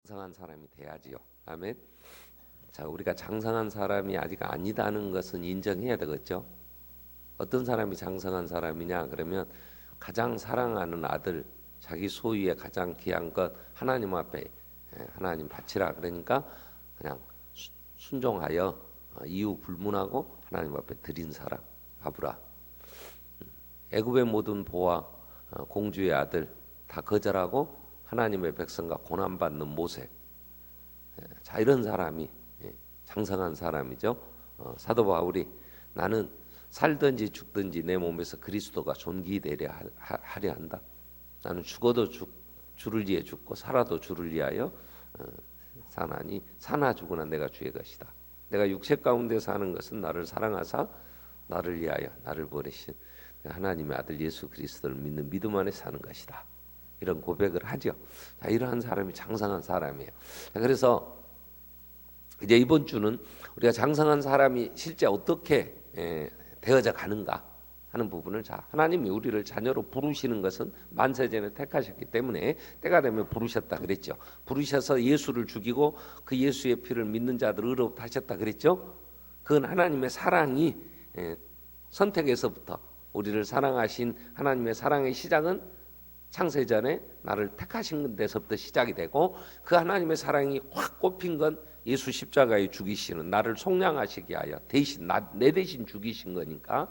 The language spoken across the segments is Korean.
장성한 사람이 돼야지요. 아멘. 자, 우리가 장성한 사람이 아직 아니다는 것은 인정해야 되겠죠. 어떤 사람이 장성한 사람이냐 그러면 가장 사랑하는 아들, 자기 소유의 가장 귀한 것 하나님 앞에 하나님 바치라 그러니까 그냥 순종하여 이유 불문하고 하나님 앞에 드린 사람 아브라. 애굽의 모든 보아 공주의 아들 다 거절하고 하나님의 백성과 고난받는 모세. 자, 이런 사람이 장성한 사람이죠. 사도 바울이 나는 살든지 죽든지 내 몸에서 그리스도가 존귀되려 하려 한다. 나는 죽어도 주를 위해 죽고 살아도 주를 위하여 사나니 사나 죽으나 내가 주의 것이다. 내가 육체 가운데 사는 것은 나를 사랑하사 나를 위하여 나를 보내신 하나님의 아들 예수 그리스도를 믿는 믿음 안에 사는 것이다. 이런 고백을 하죠. 자, 이러한 사람이 장성한 사람이에요. 자, 그래서 이제 이번 주는 우리가 장성한 사람이 실제 어떻게 되어져 가는가 하는 부분을 하나님이 우리를 자녀로 부르시는 것은 만세전에 택하셨기 때문에 때가 되면 부르셨다 그랬죠. 부르셔서 예수를 죽이고 그 예수의 피를 믿는 자들을 의롭다 하셨다 그랬죠. 그건 하나님의 사랑이 선택에서부터 우리를 사랑하신 하나님의 사랑의 시작은 창세전에 나를 택하신 데서부터 시작이 되고 그 하나님의 사랑이 확 꼽힌 건 예수 십자가에 죽이시는 나를 속량하시기 위하여 대신 내 대신 죽이신 거니까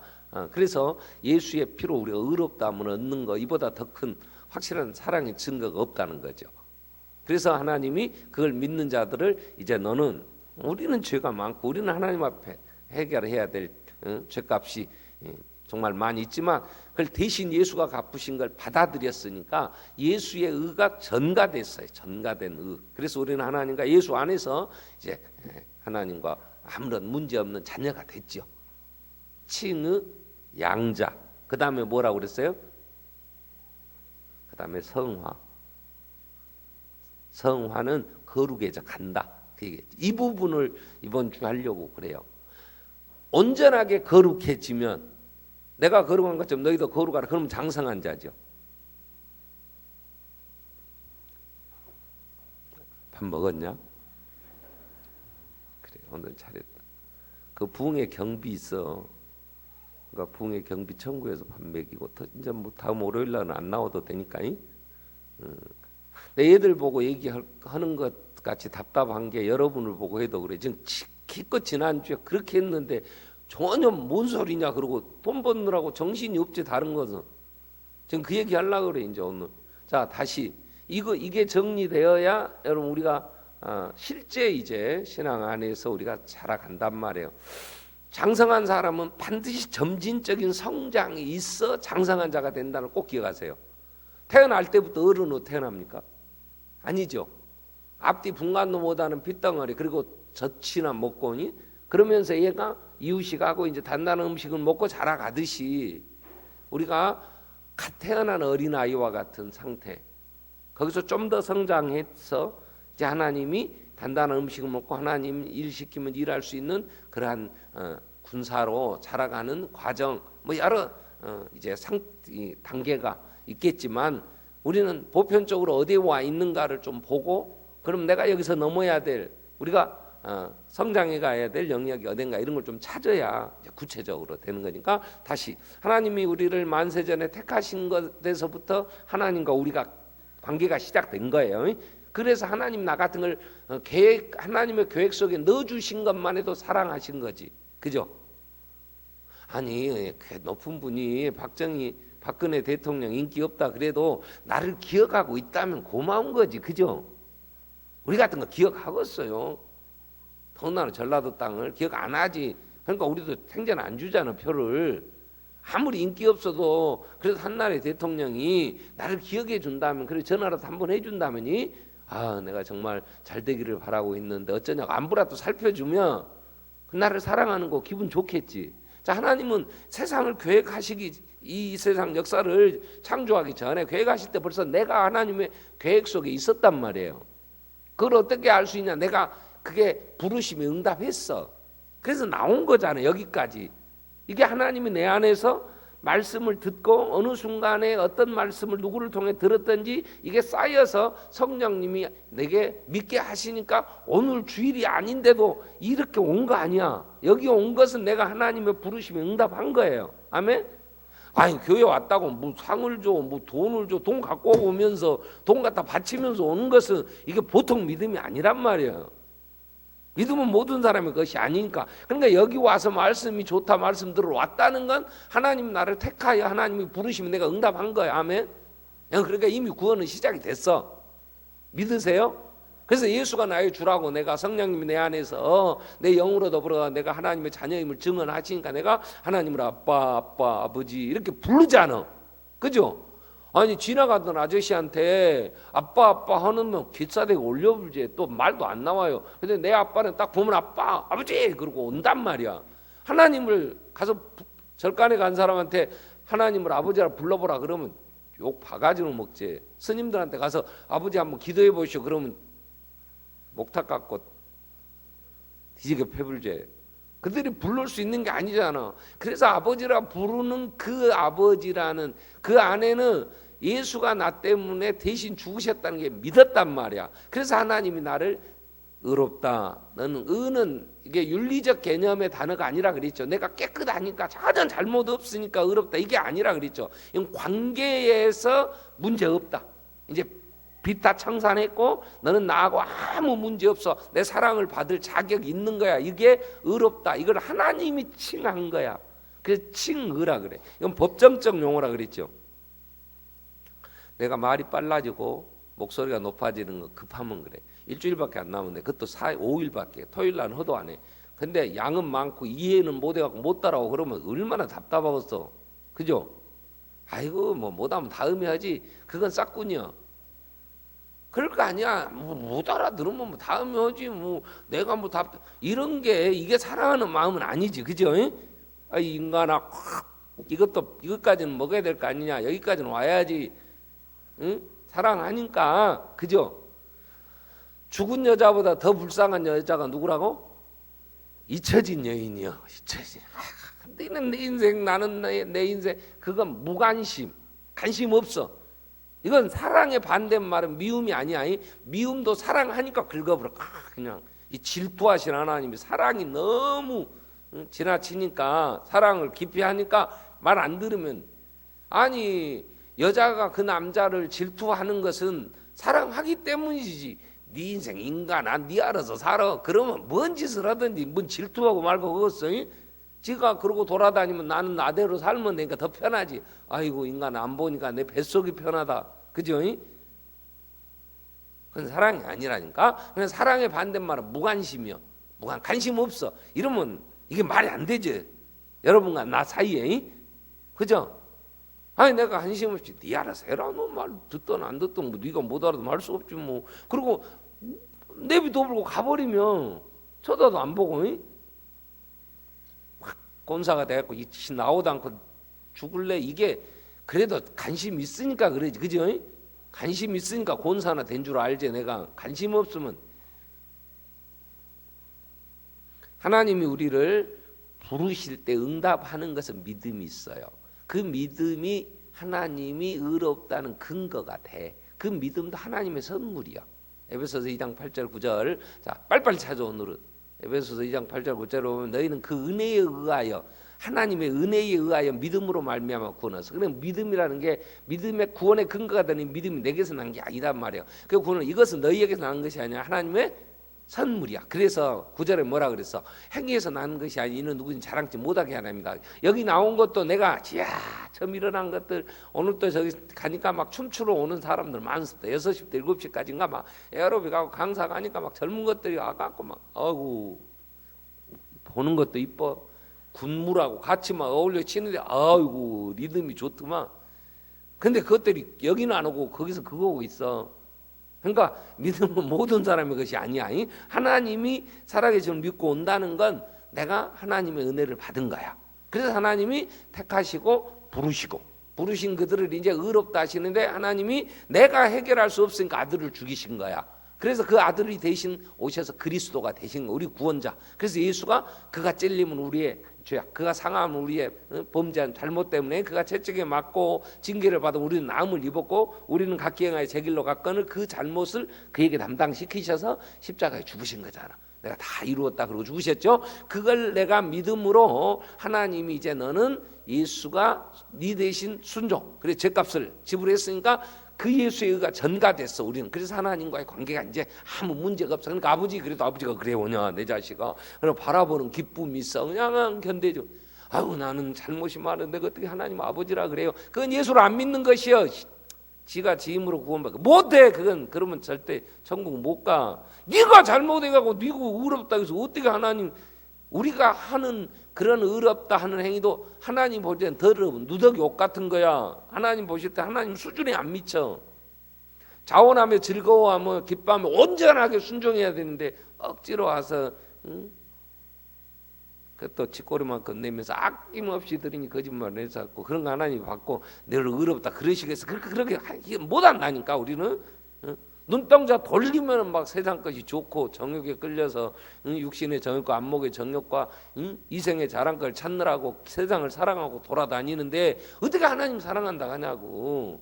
그래서 예수의 피로 우리가 의롭다함을 얻는 거 이보다 더 큰 확실한 사랑의 증거가 없다는 거죠. 그래서 하나님이 그걸 믿는 자들을 이제 너는 우리는 죄가 많고 우리는 하나님 앞에 해결해야 될 죄값이 정말 많이 있지만 그걸 대신 예수가 갚으신 걸 받아들였으니까 예수의 의가 전가됐어요. 전가된 의. 그래서 우리는 하나님과 예수 안에서 이제 하나님과 아무런 문제 없는 자녀가 됐죠. 칭의 양자. 그 다음에 뭐라고 그랬어요? 그 다음에 성화. 성화는 거룩해져 간다. 이 부분을 이번 주 하려고 그래요. 온전하게 거룩해지면 내가 거룩한 것처럼 너희도 거룩하라. 그러면 장성한 자죠. 밥 먹었냐? 그래, 오늘 잘했다. 그 부흥의 경비 있어. 그러니까 부흥의 경비 청구해서 밥 먹이고 이제 뭐 다음 월요일 날은 안 나와도 되니까. 내 애들 보고 얘기하는 것 같이 답답한 게 여러분을 보고 해도 그래. 지금 기껏 지난주에 그렇게 했는데 전혀 뭔 소리냐 그러고 돈 버느라고 정신이 없지 다른 것은. 지금 그 얘기 하려고 그래 이제 오늘. 자, 다시 이게 정리되어야 여러분 우리가 실제 이제 신앙 안에서 우리가 자라간단 말이에요. 장성한 사람은 반드시 점진적인 성장이 있어 장성한 자가 된다는 꼭 기억하세요. 태어날 때부터 어른으로 태어납니까? 아니죠. 앞뒤 분간도 못하는 핏덩어리 그리고 젖이나 먹고니 그러면서 얘가 이유식 하고 이제 단단한 음식을 먹고 자라가듯이 우리가 갓 태어난 어린아이와 같은 상태 거기서 좀 더 성장해서 이제 하나님이 단단한 음식을 먹고 하나님 일 시키면 일할 수 있는 그러한 군사로 자라가는 과정 뭐 여러 이제 단계가 있겠지만 우리는 보편적으로 어디에 와 있는가를 좀 보고 그럼 내가 여기서 넘어야 될 우리가 성장해 가야 될 영역이 어딘가 이런 걸 좀 찾아야 구체적으로 되는 거니까 다시 하나님이 우리를 만세전에 택하신 것에서부터 하나님과 우리가 관계가 시작된 거예요. 그래서 하나님 나 같은 걸 하나님의 계획 속에 넣어주신 것만 해도 사랑하신 거지. 그죠? 아니 높은 분이 박근혜 대통령 인기 없다 그래도 나를 기억하고 있다면 고마운 거지. 그죠? 우리 같은 거 기억하겠어요. 더군다나 전라도 땅을 기억 안 하지. 그러니까 우리도 생전 안 주잖아 표를. 아무리 인기 없어도 그래도 한나라의 대통령이 나를 기억해 준다면 그래 전화라도 한번 해준다면이 내가 정말 잘 되기를 바라고 있는데 어쩌냐고 안부라도 살펴주면 그 나를 사랑하는 거 기분 좋겠지. 자, 하나님은 세상을 계획하시기 이 세상 역사를 창조하기 전에 계획하실 때 벌써 내가 하나님의 계획 속에 있었단 말이에요. 그걸 어떻게 알 수 있냐? 내가 그게 부르심에 응답했어. 그래서 나온 거잖아요. 여기까지. 이게 하나님이 내 안에서 말씀을 듣고 어느 순간에 어떤 말씀을 누구를 통해 들었든지 이게 쌓여서 성령님이 내게 믿게 하시니까 오늘 주일이 아닌데도 이렇게 온 거 아니야. 여기 온 것은 내가 하나님의 부르심에 응답한 거예요. 아멘. 아니 교회 왔다고 뭐 상을 줘, 뭐 돈을 줘, 돈 갖고 오면서 돈 갖다 바치면서 오는 것은 이게 보통 믿음이 아니란 말이에요. 믿음은 모든 사람의 것이 아니니까. 그러니까 여기 와서 말씀이 좋다 말씀 들으러 왔다는 건 하나님 나를 택하여 하나님이 부르시면 내가 응답한 거야. 아멘. 그러니까 이미 구원은 시작이 됐어. 믿으세요? 그래서 예수가 나의 주라고 내가 성령님이 내 안에서 내 영으로 더불어 내가 하나님의 자녀임을 증언하시니까 내가 하나님을 아빠 아빠 아버지 이렇게 부르잖아. 그죠? 아니 지나가던 아저씨한테 아빠 아빠 하면 귓사대가 올려불지 또 말도 안 나와요. 근데 내 아빠는 딱 보면 아빠 아버지 그러고 온단 말이야. 하나님을 가서 절간에 간 사람한테 하나님을 아버지라 불러보라 그러면 욕 바가지로 먹지. 스님들한테 가서 아버지 한번 기도해 보시오 그러면 목탁 갖고 뒤지게 패불지. 그들이 부를 수 있는 게 아니잖아. 그래서 아버지라 부르는 그 아버지라는 그 안에는 예수가 나 때문에 대신 죽으셨다는 게 믿었단 말이야. 그래서 하나님이 나를 의롭다. 너는 의는 이게 윤리적 개념의 단어가 아니라 그랬죠. 내가 깨끗하니까 전혀 잘못 없으니까 의롭다. 이게 아니라 그랬죠. 이건 관계에서 문제 없다. 이제 빚 다 청산했고 너는 나하고 아무 문제 없어. 내 사랑을 받을 자격이 있는 거야. 이게 의롭다. 이걸 하나님이 칭한 거야. 그래서 칭의라 그래. 이건 법정적 용어라 그랬죠. 내가 말이 빨라지고 목소리가 높아지는 거 급하면 그래. 일주일밖에 안 남았는데 그것도 5일밖에 토요일 날 허도 안 해. 근데 양은 많고 이해는 못해갖고 못 따라오고 그러면 얼마나 답답하겠어. 그죠? 아이고 뭐 못하면 다음에 하지. 그건 싹군이야. 그럴 거 아니야. 못 알아들으면 뭐 다음에 하지. 뭐 내가 뭐 답 이런 게 이게 사랑하는 마음은 아니지. 그죠? 아, 인간아 이것까지는 먹어야 될 거 아니냐. 여기까지는 와야지. 응? 사랑하니까. 그죠? 죽은 여자보다 더 불쌍한 여자가 누구라고? 잊혀진 여인이요. 잊혀진. 너는 내 인생 나는 내 인생. 그건 무관심. 관심 없어. 이건 사랑의 반대말은 미움이 아니야. 미움도 사랑하니까 긁어버려. 그냥 이 질투하신 하나님이 사랑이 너무 지나치니까 사랑을 깊이 하니까 말 안 들으면 아니 여자가 그 남자를 질투하는 것은 사랑하기 때문이지. 네 인생 인간아 네 알아서 살아. 그러면 뭔 짓을 하든지 뭔 질투하고 말고 그것어. 지가 그러고 돌아다니면 나는 나대로 살면 되니까 더 편하지. 아이고 인간 안 보니까 내 뱃속이 편하다. 그죠? 그건 사랑이 아니라니까. 그냥 사랑의 반대말은 무관심이요. 관심 없어. 이러면 이게 말이 안 되지. 여러분과 나 사이에. 그죠? 아니 내가 관심 없이 네 알아서 해라. 너 말 듣든 안 듣든 뭐 네가 못 알아도 말 수 없지 뭐. 그리고 내비도 불고 가버리면 쳐다도 안 보고 꼰사가 돼갖고 나오도 않고 죽을래. 이게 그래도 관심 있으니까 그러지. 그죠? 관심 있으니까 곤사나 된 줄 알지. 내가 관심 없으면. 하나님이 우리를 부르실 때 응답하는 것은 믿음이 있어요. 그 믿음이 하나님이 의롭다는 근거가 돼. 그 믿음도 하나님의 선물이야. 에베소서 2장 8절 9절. 자, 빨리빨리 찾아 오늘은. 에베소서 2장 8절 9절에 보면 너희는 그 은혜에 의하여 하나님의 은혜에 의하여 믿음으로 말미암아 구원하서. 그래 믿음이라는 게 믿음의 구원의 근거가 되는 믿음이 내게서 난 게 아니란 말이에요. 그 구원은 이것은 너희에게서 나는 것이 아니라 하나님의 선물이야. 그래서 9절에 뭐라 그랬어? 행위에서 나는 것이 아니 이는 누구든지 자랑치 못하게 하나입니다. 여기 나온 것도 내가 처음 일어난 것들 오늘 또 저기 가니까 막 춤추러 오는 사람들 많습니다. 6시부터 7시까지인가 막 에어로빅 하고 강사 가니까 막 젊은 것들이 와갖고 막 아이고 보는 것도 이뻐. 군무라고 같이 막 어울려 치는데 아이고 리듬이 좋더만. 근데 그것들이 여기는 안 오고 거기서 그거 오고 있어. 그러니까 믿음은 모든 사람의 것이 아니야. 하나님이 살아계심을 믿고 온다는 건 내가 하나님의 은혜를 받은 거야. 그래서 하나님이 택하시고 부르신 그들을 이제 의롭다 하시는데 하나님이 내가 해결할 수 없으니까 아들을 죽이신 거야. 그래서 그 아들이 대신 오셔서 그리스도가 되신 거, 우리 구원자. 그래서 예수가 그가 찔림은 우리의 죄악. 그가 상함은 우리의 범죄한 잘못 때문에 그가 채찍에 맞고 징계를 받아 우리는 나음을 입었고 우리는 각기 행하여 제 길로 갔거늘 그 잘못을 그에게 담당시키셔서 십자가에 죽으신 거잖아. 내가 다 이루었다 그러고 죽으셨죠. 그걸 내가 믿음으로 하나님이 이제 너는 예수가 네 대신 순종, 그래 죄값을 지불했으니까 그 예수의 의가 전가됐어 우리는. 그래서 하나님과의 관계가 이제 아무 문제가 없어. 그러니까 아버지, 그래도 아버지가 그래 오냐 내 자식아, 그럼 바라보는 기쁨이 있어. 그냥 견뎌줘. 아유 나는 잘못이 많은데 어떻게 하나님 아버지라 그래요. 그건 예수를 안 믿는 것이요. 지가 지 힘으로 구원받고 못해. 그건 그러면 절대 천국 못 가. 네가 잘못해가고 네가 의롭다 해서 어떻게 하나님, 우리가 하는 그런 의롭다 하는 행위도 하나님 볼 때는 더러운 누더기 옷 같은 거야. 하나님 보실 때 하나님 수준에 안 미쳐. 자원하며 즐거워하며 기뻐하며 온전하게 순종해야 되는데 억지로 와서 그또 쥐꼬리만큼 내면서 아낌없이 들으니 거짓말을 해서 그런 거 하나님 받고 너를 의롭다 그러시겠어. 그렇게 못한다니까 우리는. 눈동자 돌리면 막 세상 것이 좋고 정욕에 끌려서 육신의 정욕과 안목의 정욕과 이생의 자랑걸 찾느라고 세상을 사랑하고 돌아다니는데 어떻게 하나님 사랑한다 하냐고.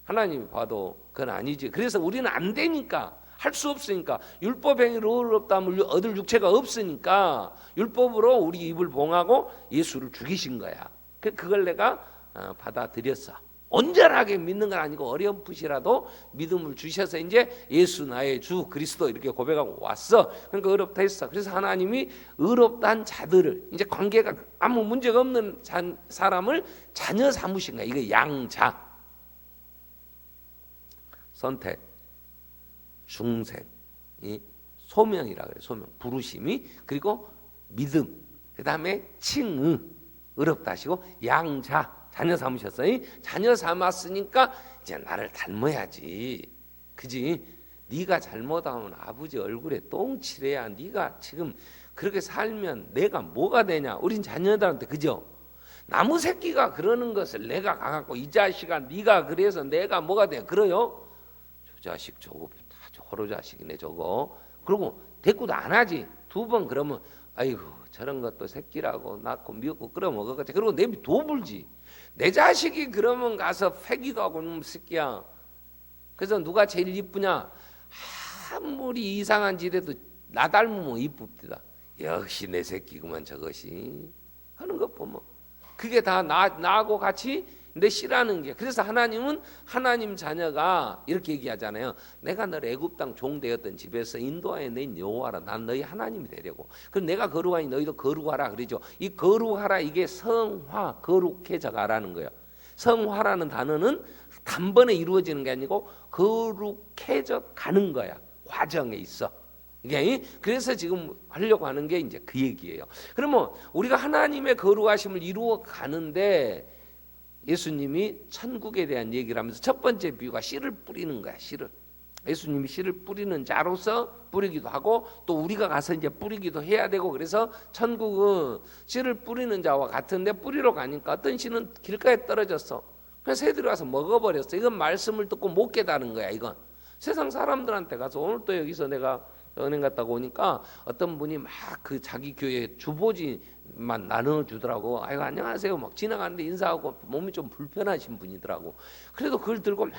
하나님이 봐도 그건 아니지. 그래서 우리는 안 되니까, 할 수 없으니까, 율법 행위를 의롭다함을 얻을 육체가 없으니까 율법으로 우리 입을 봉하고 예수를 죽이신 거야. 그걸 내가 받아들였어. 온전하게 믿는 건 아니고 어렴풋이라도 믿음을 주셔서 이제 예수 나의 주 그리스도 이렇게 고백하고 왔어. 그러니까 의롭다 했어. 그래서 하나님이 의롭다한 자들을, 이제 관계가 아무 문제가 없는 사람을 자녀 삼으신 거야. 이거 양자, 선택, 중생, 소명이라 그래. 소명, 부르심이, 그리고 믿음, 그 다음에 칭의, 의롭다 하시고 양자, 자녀 삼으셨어요. 자녀 삼았으니까 이제 나를 닮아야지. 그지? 네가 잘못하면 아버지 얼굴에 똥 칠해야 네가 지금 그렇게 살면 내가 뭐가 되냐. 우린 자녀들한테, 그죠? 나무 새끼가 그러는 것을 내가 가갖고 이 자식아 네가 그래서 내가 뭐가 돼. 그래요? 저 자식 저거 다 호로 자식이네 저거. 그러고 대꾸도 안 하지. 두 번 그러면 아이고 저런 것도 새끼라고 낳고 미웠고 끌어먹었겠지. 그리고 내비 도불지. 내 자식이 그러면 가서 패기도 하고 놈 새끼야. 그래서 누가 제일 이쁘냐? 아무리 이상한 짓에도 나 닮으면 이쁩니다. 역시 내 새끼구만 저것이 하는 것 보면 그게 다 나하고 같이 내 씨라는 게. 그래서 하나님은 하나님 자녀가 이렇게 얘기하잖아요. 내가 너를 애굽 땅 종 되었던 집에서 인도하여 낸 여호와라. 난 너희 하나님이 되려고. 그럼 내가 거룩하니 너희도 거룩하라 그러죠. 이 거룩하라, 이게 성화, 거룩해져 가라는 거예요. 성화라는 단어는 단번에 이루어지는 게 아니고 거룩해져 가는 거야. 과정에 있어. 이게 그래서 지금 하려고 하는 게 이제 그 얘기예요. 그러면 우리가 하나님의 거룩하심을 이루어 가는데 예수님이 천국에 대한 얘기를 하면서 첫 번째 비유가 씨를 뿌리는 거야. 씨를. 예수님이 씨를 뿌리는 자로서 뿌리기도 하고 또 우리가 가서 이제 뿌리기도 해야 되고, 그래서 천국은 씨를 뿌리는 자와 같은데 뿌리러 가니까 어떤 씨는 길가에 떨어졌어. 그래서 새들이 와서 먹어버렸어. 이건 말씀을 듣고 못 깨달은 거야. 이건 세상 사람들한테 가서, 오늘 또 여기서 내가 은행 갔다가 오니까 어떤 분이 막 그 자기 교회 주보지만 나눠주더라고. 아이고 안녕하세요 막 지나가는데 인사하고 몸이 좀 불편하신 분이더라고. 그래도 그걸 들고 막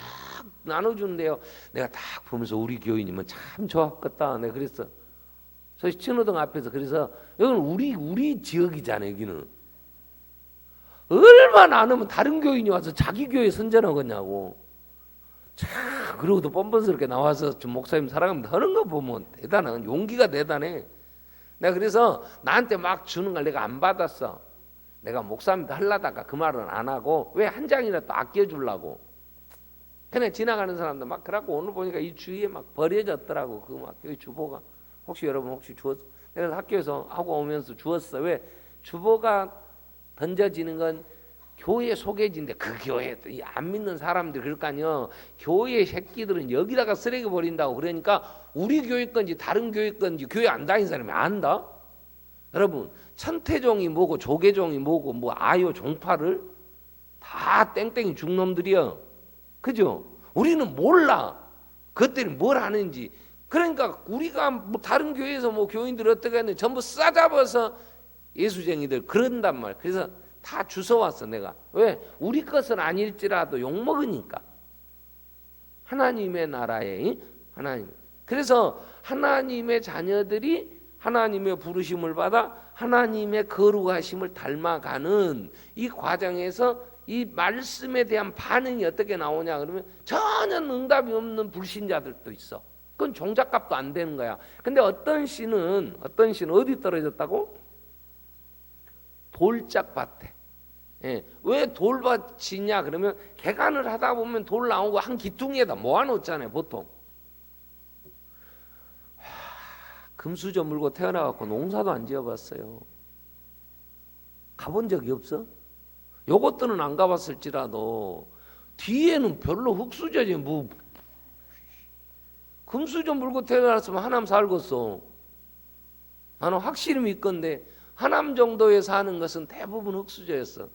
나눠주는데요, 내가 딱 보면서 우리 교인이면 참 좋았겠다. 내가 그랬어. 저 신호등 앞에서. 그래서 여기는 우리 지역이잖아요. 여기는 얼마나 안 하면 다른 교인이 와서 자기 교회 선전하겠냐고. 참, 그러고도 뻔뻔스럽게 나와서 좀 목사님 사랑합니다 하는 거 보면 대단한 용기가 대단해. 내가 그래서 나한테 막 주는 걸 내가 안 받았어. 내가 목사님도 하려다가 그 말은 안 하고, 왜 한 장이라도 아껴주려고. 그냥 지나가는 사람들 막 그러고, 오늘 보니까 이 주위에 막 버려졌더라고. 그 막 교회 주보가. 혹시 여러분 혹시 주웠어? 내가 학교에서 하고 오면서 주웠어. 왜? 주보가 던져지는 건 교회 소개지인데 그 교회 안 믿는 사람들 그럴 거 아니요. 교회 새끼들은 여기다가 쓰레기 버린다고. 그러니까 우리 교회 건지 다른 교회 건지 교회 안 다니는 사람이 안다. 여러분 천태종이 뭐고 조계종이 뭐고 뭐 아요 종파를 다 땡땡이 중놈들이요. 그죠? 우리는 몰라 그것들이 뭘 하는지. 그러니까 우리가 뭐 다른 교회에서 뭐 교인들이 어떻게 하는지 전부 싸잡아서 예수쟁이들 그런단 말이야. 그래서 다 주워왔어 내가. 왜? 우리 것은 아닐지라도 욕먹으니까. 하나님의 나라에 하나님. 그래서 하나님의 자녀들이 하나님의 부르심을 받아 하나님의 거룩하심을 닮아가는 이 과정에서 이 말씀에 대한 반응이 어떻게 나오냐 그러면 전혀 응답이 없는 불신자들도 있어. 그건 종잣값도 안 되는 거야. 근데 어떤 씨는 어디 떨어졌다고? 돌짝밭에. 예. 왜 돌밭이냐 그러면 개간을 하다 보면 돌 나오고 한 기둥에다 모아놓잖아요 보통. 금수저 물고 태어나갖고 농사도 안 지어봤어요. 가본 적이 없어? 요것들은 안 가봤을지라도 뒤에는 별로 흙수저지 뭐 금수저 물고 태어났으면 하남 살겠어. 나는 확실히 믿건데 하남 정도에 사는 것은 대부분 흙수저였어.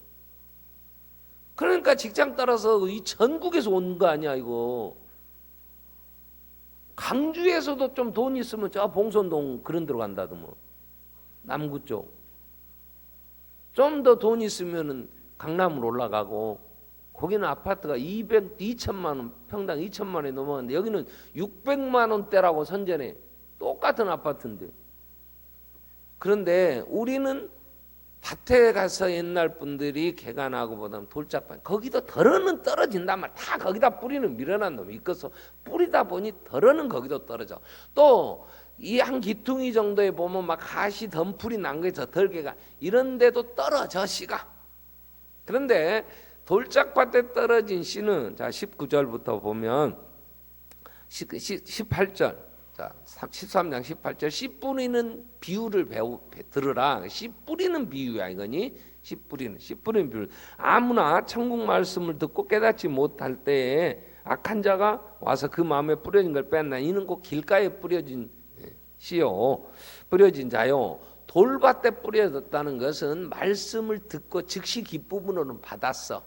그러니까 직장 따라서 이 전국에서 온 거 아니야 이거. 강주에서도 좀 돈 있으면 저 봉선동 그런 데로 간다더만. 남구 쪽. 좀 더 돈 있으면은 강남으로 올라가고 거기는 아파트가 2천만 원, 평당 2천만 원이 넘었는데 여기는 600만 원대라고 선전해. 똑같은 아파트인데. 그런데 우리는 밭에 가서 옛날 분들이 개간하고 보다는 돌짝밭 거기도 덜어는 떨어진단 말이야. 다 거기다 뿌리는 밀어난 놈이 있어서 뿌리다 보니 덜어는 거기도 떨어져. 또 이 한 기퉁이 정도에 보면 막 가시 덤풀이 난 거에서 덜개가 이런 데도 떨어져 씨가. 그런데 돌짝밭에 떨어진 씨는 자 19절부터 보면 18절 자 13장 18절 씨 뿌리는 비유를 들으라. 씨 뿌리는 비유야 이거니. 씨 뿌리는 비유. 아무나 천국 말씀을 듣고 깨닫지 못할 때에 악한 자가 와서 그 마음에 뿌려진 걸 뺐나. 이는 곧 길가에 뿌려진 씨요 뿌려진 자요. 돌밭에 뿌려졌다는 것은 말씀을 듣고 즉시 기쁨으로는 받았어.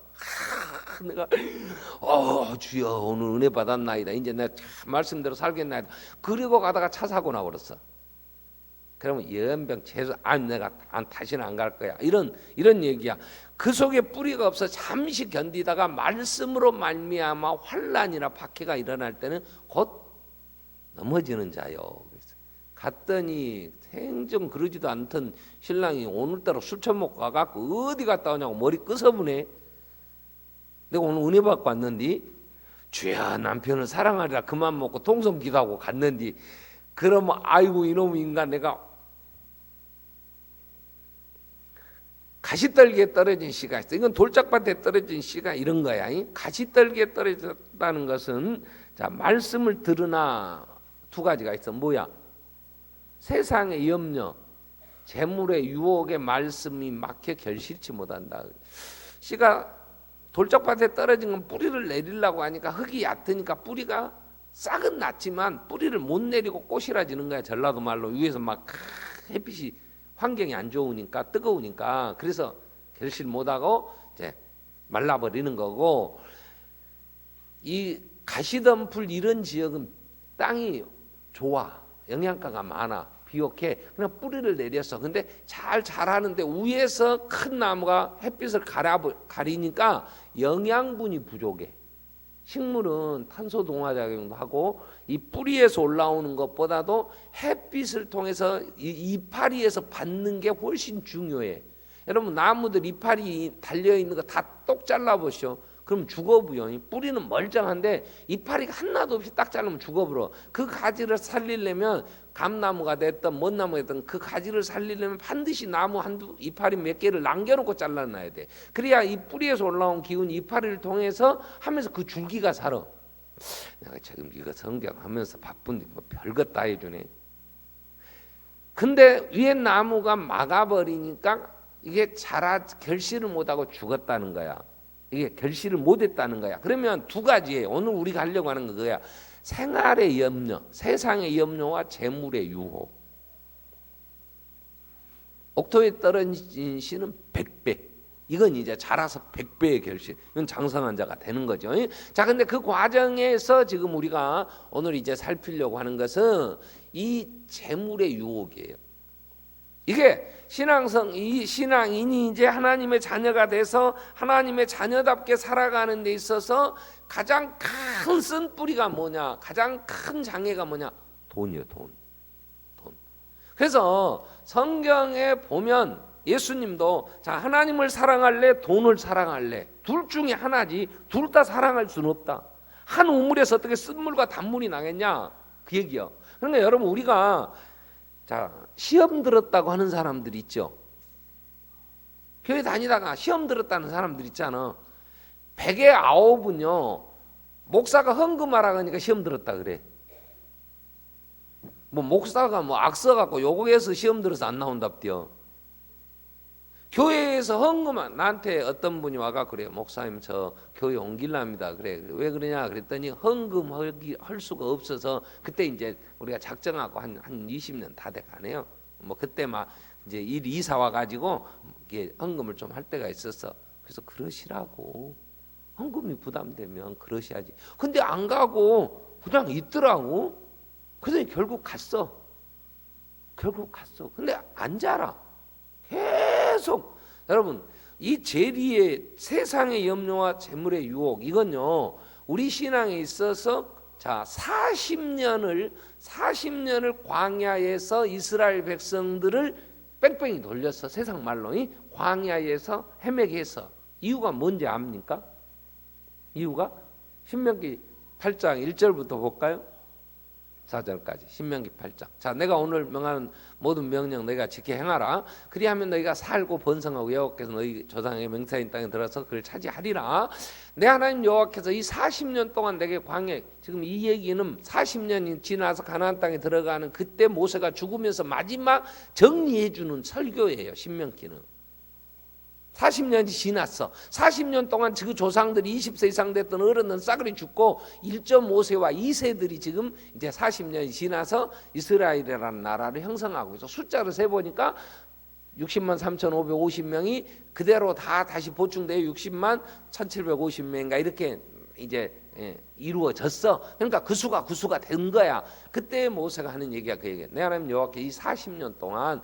내가 주여 오늘 은혜 받았나이다. 이제 내가 말씀대로 살겠나이다. 그리고 가다가 차 사고 나버렸어. 그러면 연병 최소 내가 다시는 안 갈 거야. 이런 얘기야. 그 속에 뿌리가 없어 잠시 견디다가 말씀으로 말미암아 환난이나 박해가 일어날 때는 곧 넘어지는 자요. 갔더니 생전 그러지도 않던 신랑이 오늘따라 술 처먹고 가갖고 어디 갔다 오냐고 머리 끄서부네. 내가 오늘 은혜 받고 왔는데 주야 남편을 사랑하리라 그만 먹고 통성 기도하고 갔는데 그러면 아이고 이놈 인간 내가 가시떨기에 떨어진 씨가 있어. 이건 돌짝밭에 떨어진 씨가 이런 거야. 가시떨기에 떨어졌다는 것은 자 말씀을 들으나 두 가지가 있어. 뭐야? 세상의 염려, 재물의 유혹의 말씀이 막혀 결실치 못한다. 씨가 돌짝밭에 떨어진 건 뿌리를 내리려고 하니까 흙이 얕으니까 뿌리가 싹은 났지만 뿌리를 못 내리고 꼬시라지는 거야. 전라도 말로 위에서 막 햇빛이 환경이 안 좋으니까 뜨거우니까 그래서 결실 못하고 이제 말라버리는 거고 이 가시덤불 이런 지역은 땅이 좋아. 영양가가 많아. 비옥해. 그냥 뿌리를 내렸어. 근데 잘 자라는데 위에서 큰 나무가 햇빛을 가리니까 영양분이 부족해. 식물은 탄소 동화작용도 하고 이 뿌리에서 올라오는 것보다도 햇빛을 통해서 이파리에서 받는 게 훨씬 중요해. 여러분 나무들 이파리 달려있는 거 다 똑 잘라보시오. 그럼 죽어부요. 뿌리는 멀쩡한데 이파리가 하나도 없이 딱 자르면 죽어버려. 그 가지를 살리려면 감나무가 됐든 뭔 나무가 됐든 그 가지를 살리려면 반드시 나무 한두 이파리 몇 개를 남겨놓고 잘라놔야 돼. 그래야 이 뿌리에서 올라온 기운이 이파리를 통해서 하면서 그 줄기가 살아. 내가 지금 이거 성경하면서 바쁜데 뭐 별것 다 해주네. 근데 위에 나무가 막아버리니까 이게 결실을 못하고 죽었다는 거야. 이게 결실을 못했다는 거야. 그러면 두 가지예요. 오늘 우리가 하려고 하는 거야. 생활의 염려, 세상의 염려와 재물의 유혹. 옥토에 떨어진 씨는 100배. 이건 이제 자라서 100배의 결실. 이건 장성한 자가 되는 거죠. 자, 근데 그 과정에서 지금 우리가 오늘 이제 살피려고 하는 것은 이 재물의 유혹이에요. 이게 이 신앙인이 이제 하나님의 자녀가 돼서 하나님의 자녀답게 살아가는 데 있어서 가장 큰 쓴뿌리가 뭐냐? 가장 큰 장애가 뭐냐? 돈이요, 돈. 그래서 성경에 보면 예수님도 자, 하나님을 사랑할래? 돈을 사랑할래? 둘 중에 하나지. 둘 다 사랑할 수는 없다. 한 우물에서 어떻게 쓴물과 단물이 나겠냐? 그 얘기요. 그러니까 여러분, 우리가 자, 시험 들었다고 하는 사람들 있죠. 교회 다니다가 시험 들었다는 사람들 있잖아. 100에 9은요 목사가 헌금하라 하니까 시험 들었다 그래. 뭐 목사가 뭐 악서 갖고 요거에서 시험 들어서 안 나온답디요. 교회에서 헌금한 나한테 어떤 분이 와가 그래요. 목사님 저 교회 옮길랍니다. 그래. 왜 그러냐 그랬더니 헌금할 수가 없어서 그때 이제 우리가 작정하고 한 20년 다 돼가네요. 뭐 그때 막 이제 일 이사 와 가지고 이게 헌금을 좀 할 때가 있었어. 그래서 그러시라고. 헌금이 부담되면 그러셔야지. 근데 안 가고 그냥 있더라고. 그래서 결국 갔어. 근데 안 자라. 계속 여러분 이 재리의 세상의 염려와 재물의 유혹 이건요 우리 신앙에 있어서 자 40년을 광야에서 이스라엘 백성들을 뺑뺑이 돌렸어. 세상 말로 광야에서 헤매게 해서. 이유가 뭔지 압니까? 이유가 신명기 8장 1절부터 볼까요? 4절까지 신명기 8장. 자, 내가 오늘 명하는 모든 명령 너희가 지켜 행하라. 그리하면 너희가 살고 번성하고 여호와께서 너희 조상의 맹세한 땅에 들어서 그를 차지하리라. 내 하나님 여호와께서 이 40년 동안 내게 광야, 지금 이 얘기는 40년이 지나서 가나안 땅에 들어가는 그때 모세가 죽으면서 마지막 정리해 주는 설교예요. 신명기는 40년이 지났어. 40년 동안 그 조상들이 20세 이상 됐던 어른은 싸그리 죽고 1.5세와 2세들이 지금 이제 40년이 지나서 이스라엘이라는 나라를 형성하고 있어. 숫자를 세보니까 60만 3,550명이 그대로 다시 보충되어 60만 1,750명인가 이렇게 이제 이루어졌어. 그러니까 그 수가 된 거야. 그때 모세가 하는 얘기가 그 얘기야. 내 하나님 여호와께 이 40년 동안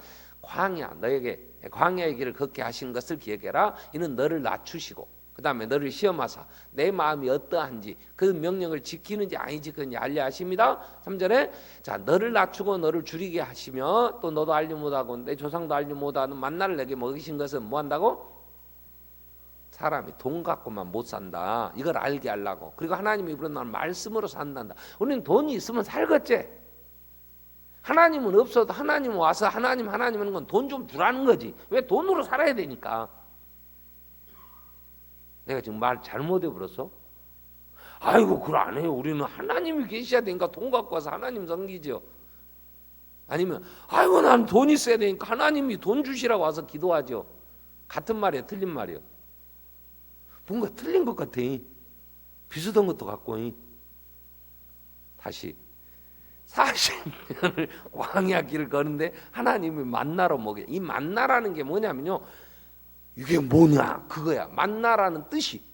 너에게 광야의 길을 걷게 하신 것을 기억해라. 이는 너를 낮추시고 그 다음에 너를 시험하사 내 마음이 어떠한지 그 명령을 지키는지 아니지 그건 알려 하십니다. 3절에 자 너를 낮추고 너를 줄이게 하시며 또 너도 알지 못하고 내 조상도 알지 못하는 만나를 내게 먹이신 것은 뭐 한다고? 사람이 돈 갖고만 못 산다. 이걸 알게 하려고. 그리고 하나님이 부르는 말씀으로 산단다. 우리는 돈이 있으면 살겠지. 하나님은 없어도 하나님 와서 하나님 하는 건 돈 좀 주라는 거지. 왜? 돈으로 살아야 되니까. 내가 지금 말 잘못해 버렸어? 아이고 그걸 안 해요. 우리는 하나님이 계셔야 되니까 돈 갖고 와서 하나님 섬기죠. 아니면 아이고 난 돈 있어야 되니까 하나님이 돈 주시라고 와서 기도하죠. 같은 말이에요, 틀린 말이에요. 뭔가 틀린 것 같아. 비슷한 것도 같고. 다시 40년을 광야 길을 거는데 하나님이 만나로 먹여. 이 만나라는 게 뭐냐면요. 이게 뭐냐? 그거야. 만나라는 뜻이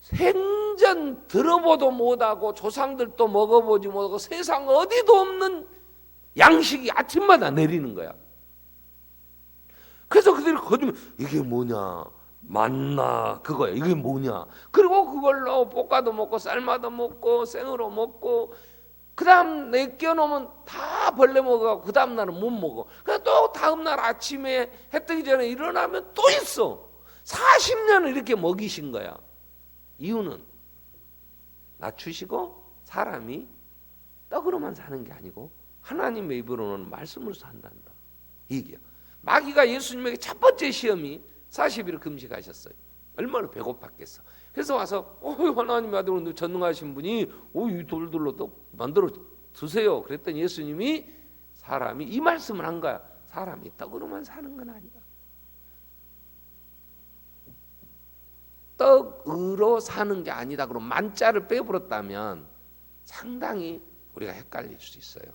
생전 들어보도 못하고 조상들도 먹어보지 못하고 세상 어디도 없는 양식이 아침마다 내리는 거야. 그래서 그들이 거두면 이게 뭐냐? 만나 그거야. 이게 뭐냐? 그리고 그걸로 볶아도 먹고 삶아도 먹고 생으로 먹고 그 다음 내껴놓으면 다 벌레 먹어가고 그 다음 날은 못 먹어. 그래서 또 다음 날 아침에 해 뜨기 전에 일어나면 또 있어. 40년을 이렇게 먹이신 거야. 이유는 낮추시고 사람이 떡으로만 사는 게 아니고 하나님의 입으로는 말씀으로 산단다. 이게요. 마귀가 예수님에게 첫 번째 시험이 40일을 금식하셨어요. 얼마나 배고팠겠어. 그래서 와서 하나님의 아들 전능하신 분이 이 돌들로 떡 만들어 드세요. 그랬더니 예수님이 사람이 이 말씀을 한 거야. 사람이 떡으로만 사는 건 아니다. 떡으로 사는 게 아니다. 그럼 만자를 빼버렸다면 상당히 우리가 헷갈릴 수 있어요.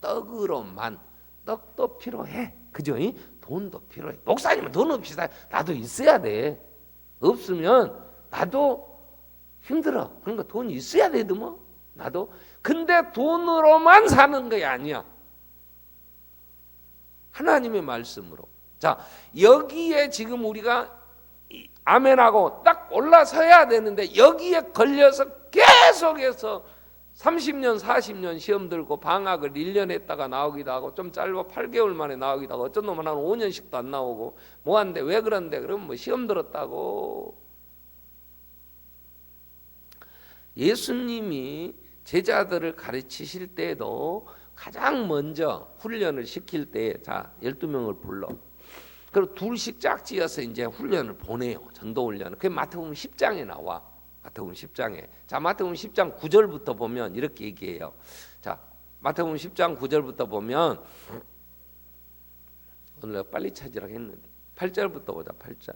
떡으로만. 떡도 필요해. 그죠? 돈도 필요해. 목사님은 돈 없이 나도 있어야 돼. 없으면 나도 힘들어. 그러니까 돈이 있어야 되도 뭐 나도. 근데 돈으로만 사는 게 아니야. 하나님의 말씀으로. 자, 여기에 지금 우리가 아멘하고 딱 올라서야 되는데 여기에 걸려서 계속해서 30년 40년 시험 들고 방학을 1년 했다가 나오기도 하고 좀 짧아 8개월 만에 나오기도 하고 어떤 놈은 한 5년씩도 안 나오고 뭐한데 왜 그런데 그러면 뭐 시험 들었다고. 예수님이 제자들을 가르치실 때에도 가장 먼저 훈련을 시킬 때 자 12명을 불러 그리고 둘씩 짝지어서 이제 훈련을 보내요. 전도 훈련을. 그게 마태복음 10장에 나와. 마태복음 10장에. 자, 마태복음 10장 9절부터 보면 이렇게 얘기해요. 자, 마태복음 10장 9절부터 보면 오늘 내가 빨리 찾으라고 했는데 8절부터 보자. 8절.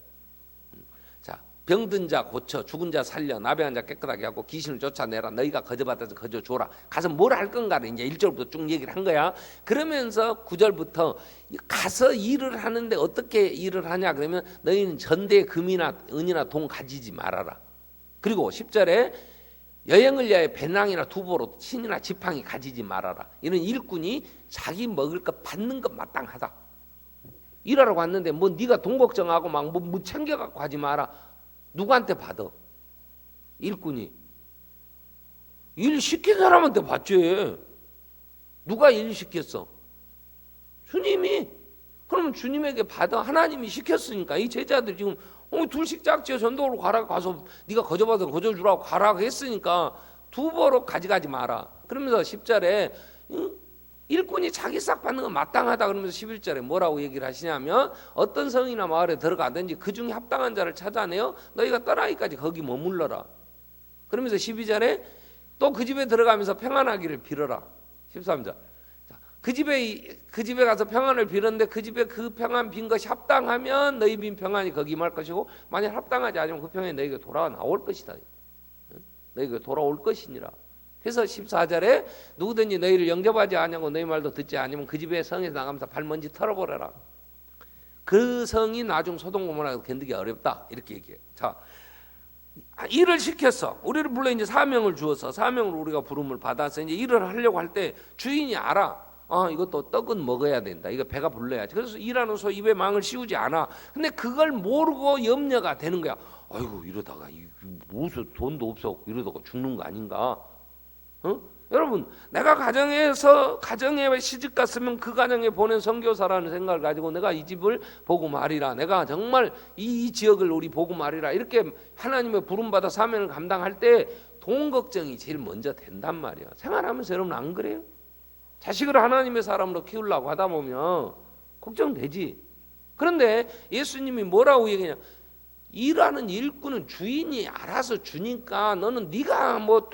자, 병든 자 고쳐 죽은 자 살려 나병한 자 깨끗하게 하고 귀신을 쫓아내라 너희가 거저받아서 거저주라. 가서 뭘 할 건가를 이제 1절부터 쭉 얘기를 한 거야. 그러면서 9절부터 가서 일을 하는데 어떻게 일을 하냐 그러면 너희는 전대에 금이나 은이나 돈 가지지 말아라. 그리고 10절에 여행을 위하여 배낭이나 두보로 신이나 지팡이 가지지 말아라. 이는 일꾼이 자기 먹을 것 받는 것 마땅하다. 일하러 왔는데 뭐 네가 돈 걱정하고 막 뭐 챙겨갖고 하지 마라. 누구한테 받아? 일꾼이. 일 시킨 사람한테 받지. 누가 일 시켰어? 주님이. 그러면 주님에게 받아. 하나님이 시켰으니까. 이 제자들 지금 둘씩 짝지어 전도로 가라. 가서 네가 거저받아 거저주라고 가라고 했으니까 두보로 가져가지 마라. 그러면서 10절에 일꾼이 자기 싹 받는 건 마땅하다. 그러면서 11절에 뭐라고 얘기를 하시냐면 어떤 성이나 마을에 들어가든지 그 중에 합당한 자를 찾아내어 너희가 떠나기까지 거기 머물러라. 그러면서 12절에 또 그 집에 들어가면서 평안하기를 빌어라. 13절. 그 집에 가서 평안을 빌었는데 그 집에 그 평안 빈 것이 합당하면 너희 빈 평안이 거기 임할 것이고 만약 합당하지 않으면 그 평안이 너희에게 돌아와 나올 것이다. 너희에게 돌아올 것이니라. 그래서 14절에 누구든지 너희를 영접하지 아니하고 너희 말도 듣지 않으면 그 집에 성에서 나가면서 발먼지 털어버려라. 그 성이 나중 소돔 고모라도 견디기 어렵다. 이렇게 얘기해요. 자, 일을 시켰어. 우리를 불러 이제 사명을 주어서 사명으로 우리가 부름을 받아서 이제 일을 하려고 할 때 주인이 알아. 이것도 떡은 먹어야 된다. 이거 배가 불러야지. 그래서 일하는 소 입에 망을 씌우지 않아. 근데 그걸 모르고 염려가 되는 거야. 아이고 이러다가 무슨 돈도 없어 이러다가 죽는 거 아닌가? 여러분 내가 가정에 시집 갔으면 그 가정에 보낸 선교사라는 생각을 가지고 내가 이 집을 보고 말이라. 내가 정말 이 지역을 우리 보고 말이라. 이렇게 하나님의 부름받아 사명을 감당할 때 돈 걱정이 제일 먼저 된단 말이야. 생활하면서 여러분 안 그래요? 자식을 하나님의 사람으로 키우려고 하다 보면 걱정되지. 그런데 예수님이 뭐라고 얘기하냐? 일하는 일꾼은 주인이 알아서 주니까 너는 네가 뭐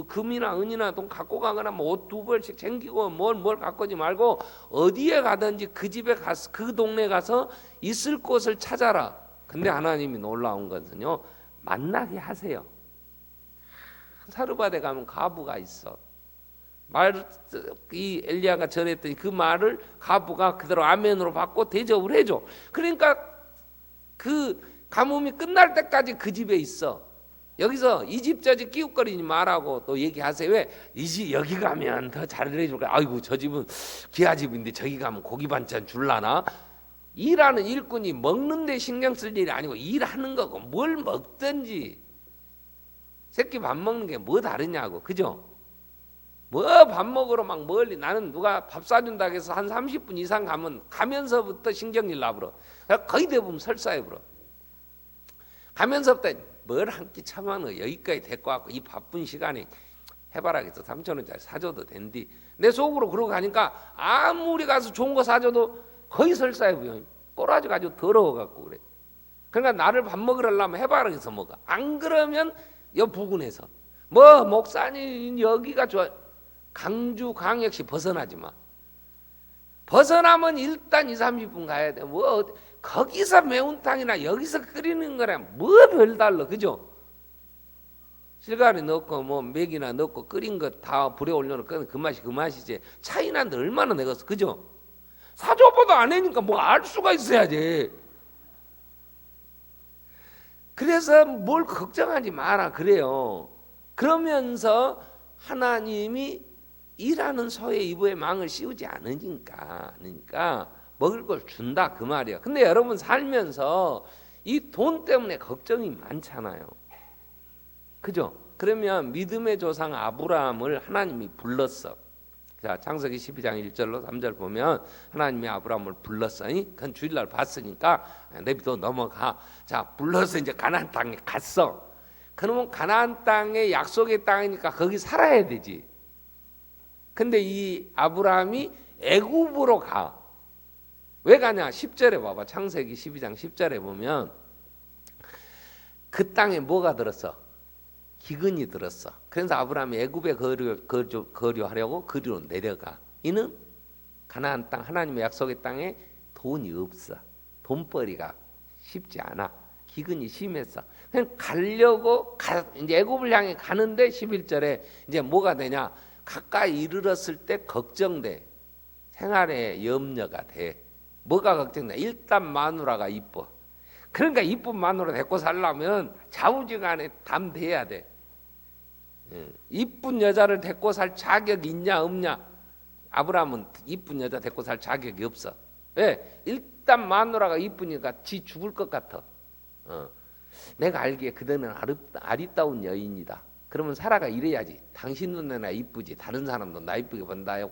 금이나 은이나 돈 갖고 가거나 뭐 옷 2벌씩 챙기고 뭘 갖고 오지 말고 어디에 가든지 그 집에 가서 그 동네 가서 있을 곳을 찾아라. 근데 하나님이 놀라운 것은요, 만나게 하세요. 사르밧에 가면 가부가 있어. 이 엘리야가 전했더니 그 말을 가부가 그대로 아멘으로 받고 대접을 해줘. 그러니까 그 가뭄이 끝날 때까지 그 집에 있어. 여기서 이 집 저 집 끼웃거리지 말라고 또 얘기하세요. 왜? 이 집 여기 가면 더 잘해줄 거야. 아이고 저 집은 기아 집인데 저기 가면 고기 반찬 줄라나? 일하는 일꾼이 먹는 데 신경 쓸 일이 아니고 일하는 거고 뭘 먹든지 새끼 밥 먹는 게 뭐 다르냐고. 그죠? 뭐 밥 먹으러 막 멀리 나는 누가 밥 사준다고 해서 한 30분 이상 가면서부터 신경질 나버려. 거의 대부분 설사해버려. 가면서부터 뭘 한 끼 참아는 여기까지 데리고 왔고 이 바쁜 시간에 해봐라 해서 3,000원짜리 사줘도 된디. 내 속으로 그러고 가니까 아무리 가서 좋은 거 사줘도 거의 설사해버려. 꼬라지 가지고 더러워갖고 그래. 그러니까 나를 밥 먹으려면 해봐라 해서 먹어. 안 그러면 여 부근에서 뭐 목사님 여기가 좋아. 강주 광역시 벗어나지 마. 벗어나면 일단 20-30분 가야 돼. 뭐 거기서 매운탕이나 여기서 끓이는 거랑 뭐 별달라. 그죠? 실가리 넣고 뭐 맥이나 넣고 끓인 거 다 불에 올려놓고 그 맛이 그 맛이지. 차이난데 얼마나 내겠어. 그죠? 사줘봐도 안 해니까 뭐 알 수가 있어야지. 그래서 뭘 걱정하지 마라 그래요. 그러면서 하나님이 일하는 소의 이부에 망을 씌우지 않으니까 먹을 걸 준다 그 말이야. 근데 여러분 살면서 이 돈 때문에 걱정이 많잖아요. 그죠? 그러면 믿음의 조상 아브라함을 하나님이 불렀어. 자, 창세기 12장 1절로 3절 보면 하나님이 아브라함을 불렀어. 그건 주일날 봤으니까 내비도 넘어가. 자, 불러서 이제 가나안 땅에 갔어. 그러면 가나안 땅에 약속의 땅이니까 거기 살아야 되지. 근데 이 아브라함이 애굽으로 가. 왜 가냐? 10절에 봐봐. 창세기 12장 10절에 보면 그 땅에 뭐가 들었어? 기근이 들었어. 그래서 아브라함이 애굽에 거류하려고 그리로 내려가. 이는 가나안 땅 하나님의 약속의 땅에 돈이 없어. 돈벌이가 쉽지 않아. 기근이 심했어. 그냥 가려고 이제 애굽을 향해 가는데 11절에 이제 뭐가 되냐? 가까이 이르렀을 때 걱정돼. 생활에 염려가 돼. 뭐가 걱정돼? 일단 마누라가 이뻐. 그러니까 이쁜 마누라 데리고 살려면 좌우지간에 담대해야 돼. 이쁜 여자를 데리고 살 자격이 있냐 없냐? 아브라함은 이쁜 여자 데리고 살 자격이 없어. 왜? 일단 마누라가 이쁘니까 지 죽을 것 같아. 내가 알기에 그대는 아리따운 여인이다. 그러면 사라가 이래야지. 당신 눈에나 이쁘지 다른 사람도 나 이쁘게 본다요.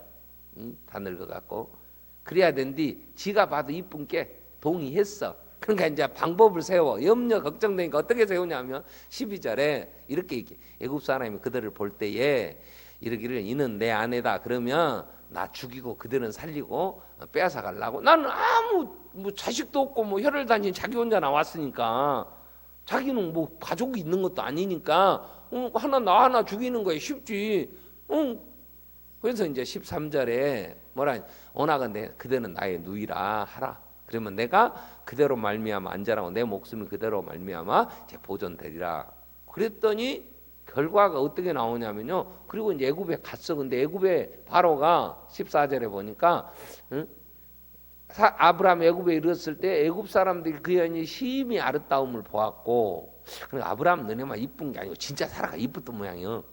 다 늙어갖고. 그래야 된디 지가 봐도 이쁜 게 동의했어. 그러니까 이제 방법을 세워. 염려 걱정되니까 어떻게 세우냐면 12절에 이렇게 얘기해. 애굽 사람이 그들을 볼 때에 이러기를 이는 내 아내다. 그러면 나 죽이고 그들은 살리고 빼앗아 가려고. 나는 아무 뭐 자식도 없고 뭐 혈을 다닌 자기 혼자 나왔으니까 자기는 뭐 가족이 있는 것도 아니니까 나 하나 죽이는 거에 쉽지. 그래서 이제 13절에 뭐라 오나건대 그대는 나의 누이라 하라. 그러면 내가 그대로 말미암아 안전하고 내 목숨이 그대로 말미암아 이제 보존되리라. 그랬더니 결과가 어떻게 나오냐면요. 그리고 이제 애굽에 갔어. 근데 애굽에 바로가 14절에 보니까 아브라함 애굽에 이르렀을 때 애굽 사람들이 그 여인이 심히 아름다움을 보았고, 그러니까 아브라함 너네만 이쁜 게 아니고 진짜 사라가 이뻤던 모양이요.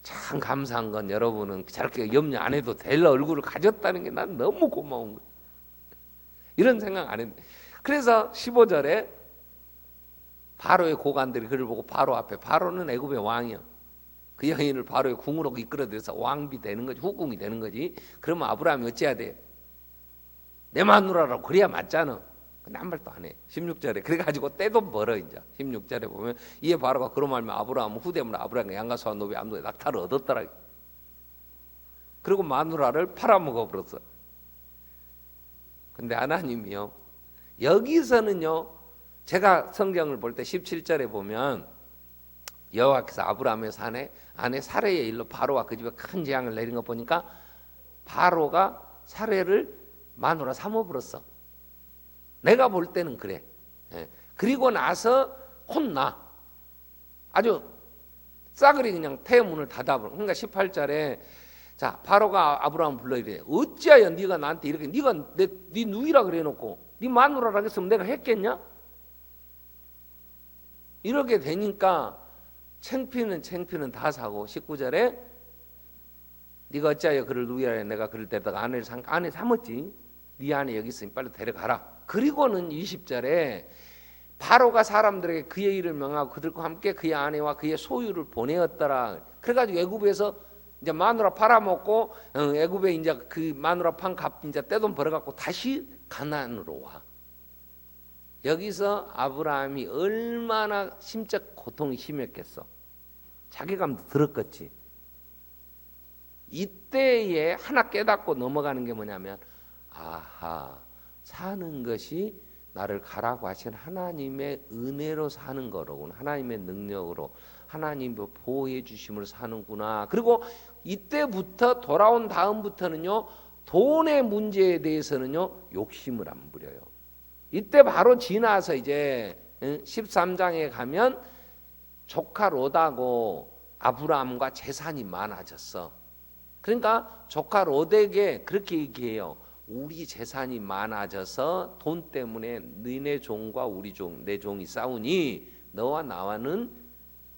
참 감사한 건 여러분은 저렇게 염려 안 해도 될 얼굴을 가졌다는 게 난 너무 고마운 거예요. 이런 생각 안 했는데. 그래서 15절에 바로의 고관들이 그를 보고 바로 앞에, 바로는 애굽의 왕이야. 그 여인을 바로의 궁으로 이끌어들여서 왕비 되는 거지, 후궁이 되는 거지. 그러면 아브라함이 어찌해야 돼? 내 마누라라고 그래야 맞잖아. 근데 한 말도 안 해. 16절에 그래가지고 때도 벌어. 이제 16절에 보면 이에 바로가 그런 말면 아브라함 후대면 아브라함과 양가소와 노비 암도의 낙타를 얻었더라. 그리고 마누라를 팔아먹어 버렸어. 근데 하나님이요, 여기서는요, 제가 성경을 볼 때 17절에 보면 여호와께서 아브라함의 아내 사레의 일로 바로가 그 집에 큰 재앙을 내린 거 보니까 바로가 사레를 마누라 삼어버렸어. 내가 볼 때는 그래. 그리고 나서 혼나. 아주 싸그리 그냥 태문을 닫아버려. 그러니까 18절에 자 바로가 아브라함 불러 이래. 어찌하여 네가 나한테 이렇게, 네가 네 누이라 그래놓고 네 마누라라 했으면 내가 했겠냐? 이렇게 되니까 창피는 다 사고 19절에 네가 어찌하여 그를 누이라 해. 내가 그를 데려다가 아내 삼았지. 네 아내 여기 있으니 빨리 데려가라. 그리고는 20절에 바로가 사람들에게 그의 일을 명하고 그들과 함께 그의 아내와 그의 소유를 보내었더라. 그래가지고 애굽에서 이제 마누라 팔아먹고 애굽에 이제 그 마누라 판 값 이제 떼돈 벌어갖고 다시 가나안으로 와. 여기서 아브라함이 얼마나 심적 고통이 심했겠어. 자괴감도 들었겠지. 이때에 하나 깨닫고 넘어가는 게 뭐냐면, 아하, 사는 것이 나를 가라고 하신 하나님의 은혜로 사는 거로구나. 하나님의 능력으로, 하나님의 보호해 주심으로 사는구나. 그리고 이때부터 돌아온 다음부터는요, 돈의 문제에 대해서는요, 욕심을 안 부려요. 이때 바로 지나서 이제 13장에 가면 조카 롯하고 아브라함과 재산이 많아졌어. 그러니까 조카 롯에게 그렇게 얘기해요. 우리 재산이 많아져서 돈 때문에 너네 종과 내 종이 싸우니 너와 나와는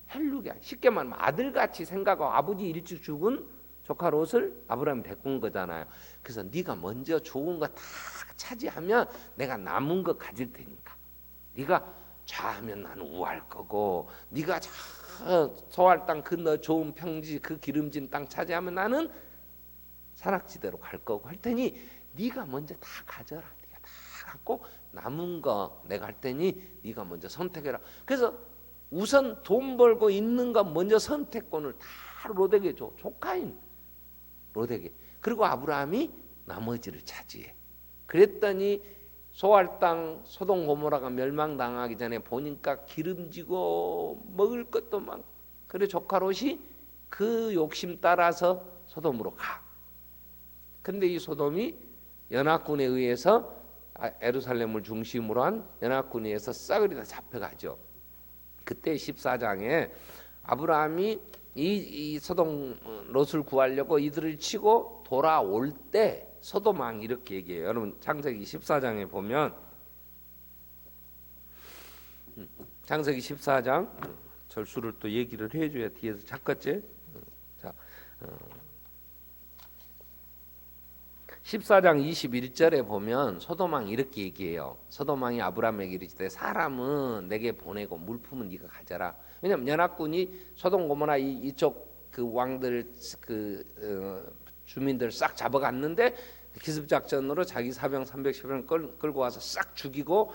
헬루야. 쉽게 말하면 아들같이 생각하고 아버지 일찍 죽은 조카 롯을 아브라함이 데리고 거잖아요. 그래서 네가 먼저 좋은 거 다 차지하면 내가 남은 거 가질 테니까. 네가 좌하면 나는 우할 거고, 네가 소할 땅 그 좋은 평지 그 기름진 땅 차지하면 나는 산악지대로 갈 거고 할 테니 네가 먼저 다 가져라. 네가 다 갖고 남은 거 내가 할 테니 네가 먼저 선택해라. 그래서 우선 돈 벌고 있는 거 먼저 선택권을 다 롯에게 줘. 조카인 롯에게. 그리고 아브라함이 나머지를 차지해. 그랬더니 소할 땅 소돔 고모라가 멸망당하기 전에 보니까 기름지고 먹을 것도 많고, 그래 조카 롯이 그 욕심 따라서 소돔으로 가. 근데 이 소돔이 연합군에 의해서 예루살렘을 중심으로 한 연합군에 의해서 싸그리 다 잡혀가죠. 그때 14장에 아브라함이 이 소돔 롯을 구하려고 이들을 치고 돌아올 때 소돔 왕이 이렇게 얘기해요. 여러분 창세기 14장에 보면, 창세기 14장 절수를 또 얘기를 해줘야 뒤에서 찾겠지. 자, 14장 21절에 보면 소돔 왕이 이렇게 얘기해요. 소돔 왕이 아브라함에게 이르시되 사람은 내게 보내고 물품은 네가 가져라. 왜냐하면 연합군이 소돔 고모라 이쪽 그 왕들 주민들 싹 잡아갔는데 기습 작전으로 자기 사병 310명 끌고 와서 싹 죽이고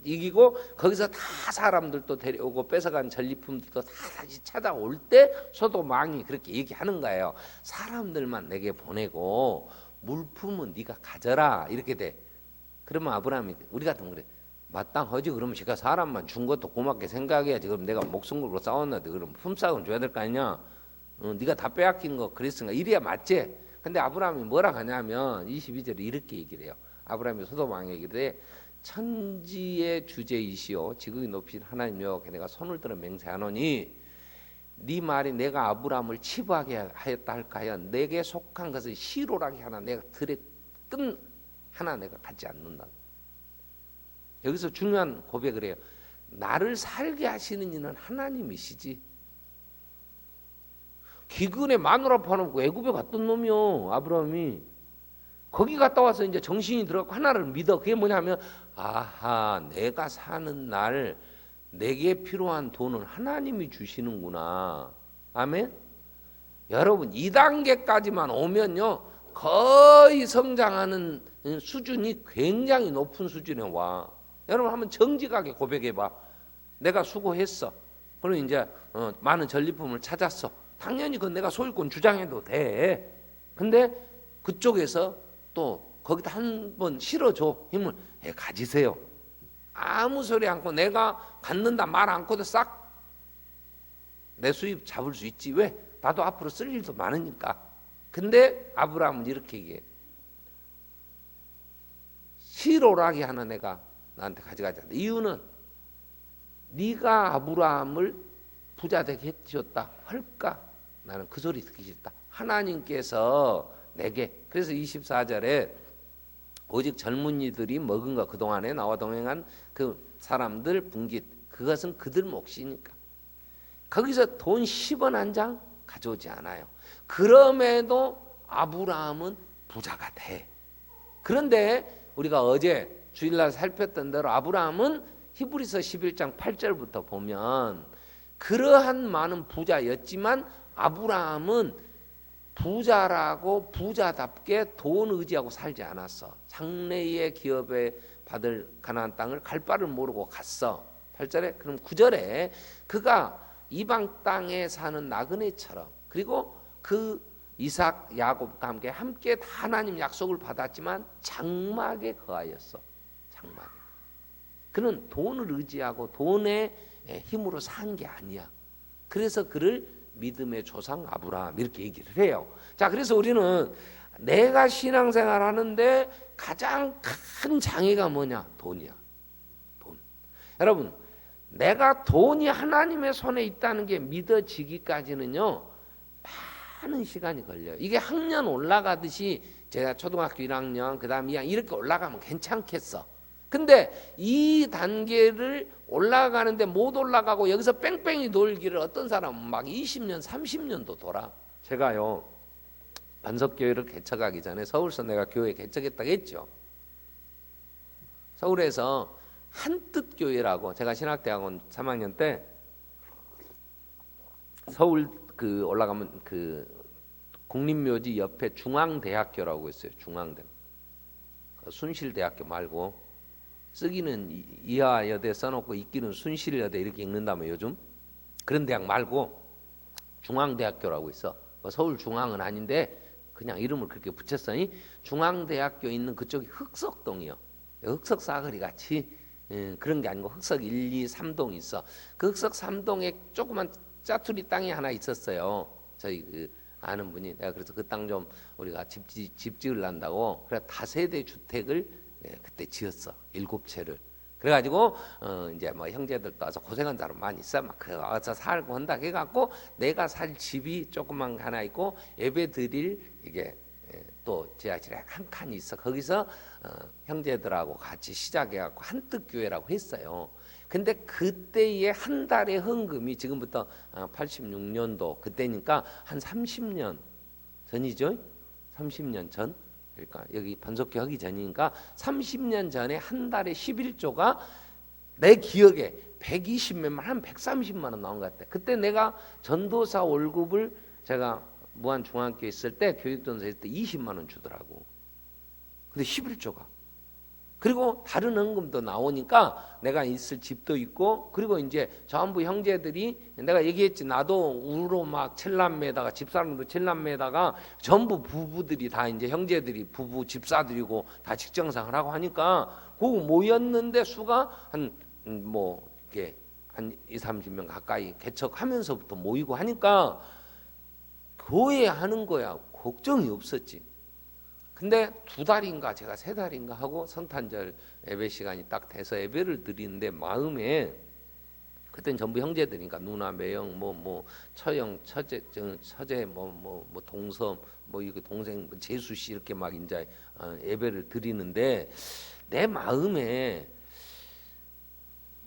이기고, 거기서 다 사람들도 데려오고 뺏어간 전리품들도 다 다시 찾아올 때 소돔 왕이 그렇게 얘기하는 거예요. 사람들만 내게 보내고 물품은 네가 가져라 이렇게 돼. 그러면 아브라함이 우리 같으면 그래, 마땅하지. 그러면 제가 사람만 준 것도 고맙게 생각해야지. 그럼 내가 목숨 걸고 싸웠는데 그럼 품삯은 줘야 될 거 아니냐. 네가 다 빼앗긴 거 그랬으니까 이래야 맞지. 근데 아브라함이 뭐라 하냐면 22절에 이렇게 얘기를 해요. 아브라함이 소돔 왕에게 이르되 천지의 주제이시오 지극히 높이신 하나님 여호와께 내가 손을 들어 맹세하노니 네 말이 내가 아브라함을 치부하게 하였다 할까 하여 내게 속한 것을 시로라게 하나 내가 들에 끈 하나 내가 갖지 않는다. 여기서 중요한 고백을 해요. 나를 살게 하시는 이는 하나님이시지. 기근에 마누라 파놓고 애굽에 갔던 놈이요. 아브라함이 거기 갔다 와서 이제 정신이 들어가고 하나를 믿어. 그게 뭐냐면 아하, 내가 사는 날 내게 필요한 돈은 하나님이 주시는구나. 아멘. 여러분 2단계까지만 오면요 거의 성장하는 수준이 굉장히 높은 수준에 와. 여러분 한번 정직하게 고백해봐. 내가 수고했어. 그럼 이제 많은 전리품을 찾았어. 당연히 그건 내가 소유권 주장해도 돼. 근데 그쪽에서 또 거기다 한번 실어줘. 힘을 가지세요. 아무 소리 않고 내가 갖는다 말 않고도 싹 내 수입 잡을 수 있지. 왜? 나도 앞으로 쓸 일도 많으니까. 근데 아브라함은 이렇게 얘기해. 시로라기 하나 내가 나한테 가져가자. 이유는 네가 아브라함을 부자 되게 해주셨다 할까? 나는 그 소리 듣기 싫다. 하나님께서 내게. 그래서 24절에 오직 젊은이들이 먹은 것 그동안에 나와 동행한 그 사람들 분깃 그것은 그들 몫이니까 거기서 돈 10원 한 장 가져오지 않아요. 그럼에도 아브라함은 부자가 돼. 그런데 우리가 어제 주일날 살폈던 대로 아브라함은 히브리서 11장 8절부터 보면 그러한 많은 부자였지만 아브라함은 부자라고 부자답게 돈 의지하고 살지 않았어. 장래의 기업에 받을 가나안 땅을 갈 바를 모르고 갔어. 8절에 그럼 9절에 그가 이방 땅에 사는 나그네처럼 그리고 그 이삭 야곱과 함께 다 하나님 약속을 받았지만 장막에 거하였어. 장막에. 그는 돈을 의지하고 돈의 힘으로 산 게 아니야. 그래서 그를 믿음의 조상 아브라함 이렇게 얘기를 해요. 자, 그래서 우리는 내가 신앙생활 하는데 가장 큰 장애가 뭐냐? 돈이야. 돈. 여러분, 내가 돈이 하나님의 손에 있다는 게 믿어지기까지는요 많은 시간이 걸려요. 이게 학년 올라가듯이 제가 초등학교 1학년 그 다음 2학년 이렇게 올라가면 괜찮겠어. 근데 이 단계를 올라가는데 못 올라가고 여기서 뺑뺑이 돌기를 어떤 사람은 막 20년 30년도 돌아. 제가요 반석교회를 개척하기 전에 서울서 내가 교회 개척했다고 했죠. 서울에서 한뜻교회라고, 제가 신학대학원 3학년 때 서울 그 올라가면 그 국립묘지 옆에 중앙대학교라고 있어요. 중앙대. 순실대학교 말고 쓰기는 이하여대 써놓고 읽기는 순실여대 이렇게 읽는다면 요즘 그런 대학 말고 중앙대학교라고 있어. 서울 중앙은 아닌데 그냥 이름을 그렇게 붙였으니 중앙대학교 있는 그쪽이 흑석동이요. 흑석 사거리 같이 그런 게 아니고 흑석 1, 2, 3동 있어. 그 흑석 3동에 조그만 짜투리 땅이 하나 있었어요. 저희 그 아는 분이. 내가 그래서 그 땅 좀 우리가 집 지으려고 그래 다세대 주택을 그때 지었어. 7채를. 그래가지고 이제 뭐 형제들도 와서 고생한 사람 많이 있어. 막 그 와서 살고 한다 해갖고 내가 살 집이 조그만 거 하나 있고 예배 드릴 이게 또 지하실에 한 칸이 있어. 거기서 형제들하고 같이 시작해갖고 한뜻교회라고 했어요. 근데 그때의 한 달의 헌금이 지금부터 86년도 그때니까 한 30년 전이죠. 30년 전. 그러니까 여기 반석교 하기 전이니까 30년 전에 한 달에 11조가 내 기억에 120몇만 한 130만 원 나온 것 같아. 그때 내가 전도사 월급을 제가 무한 중학교에 있을 때 교육전사 했을 때 20만 원 주더라고. 근데 11조가. 그리고 다른 헌금도 나오니까 내가 있을 집도 있고, 그리고 이제 전부 형제들이 내가 얘기했지, 나도 우로 막 7남매다가 집사람도 7남매다가 전부 부부들이 다 이제 형제들이 부부 집사들이고 다 직장생활 하고 하니까 그 모였는데 수가 한 뭐 이렇게 한 2, 30명 가까이 개척하면서부터 모이고 하니까 교회 하는 거야 걱정이 없었지. 근데 2달인가 제가 3달인가 하고 성탄절 예배 시간이 딱 돼서 예배를 드리는데 마음에, 그땐 전부 형제들이니까 누나, 매형, 뭐 처형, 처제, 뭐 동섬, 뭐 이거 동생 재수 씨 이렇게 막 이제 예배를 드리는데 내 마음에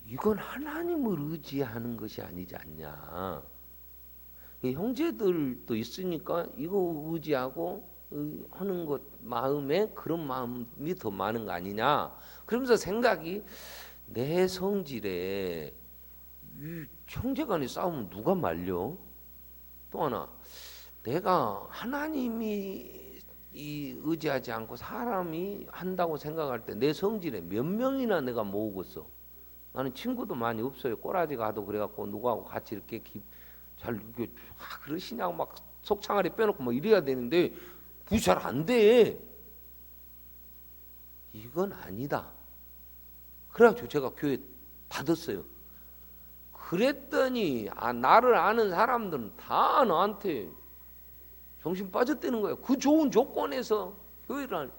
이건 하나님을 의지하는 것이 아니지 않냐. 형제들도 있으니까 이거 의지하고 하는 것 마음에 그런 마음이 더 많은 거 아니냐. 그러면서 생각이, 내 성질에 이 형제간의 싸움은 누가 말려? 또 하나, 내가 하나님이 의지하지 않고 사람이 한다고 생각할 때 내 성질에 몇 명이나 내가 모으겠어. 나는 친구도 많이 없어요. 꼬라지 가도 그래갖고 누구하고 같이 이렇게 잘 이렇게 그러시냐고 막 속창아리 빼놓고 뭐 이래야 되는데 잘 안 돼. 이건 아니다. 그래가지고 제가 교회 받았어요. 그랬더니 나를 아는 사람들은 다 나한테 정신 빠졌다는 거예요. 그 좋은 조건에서 교회를 안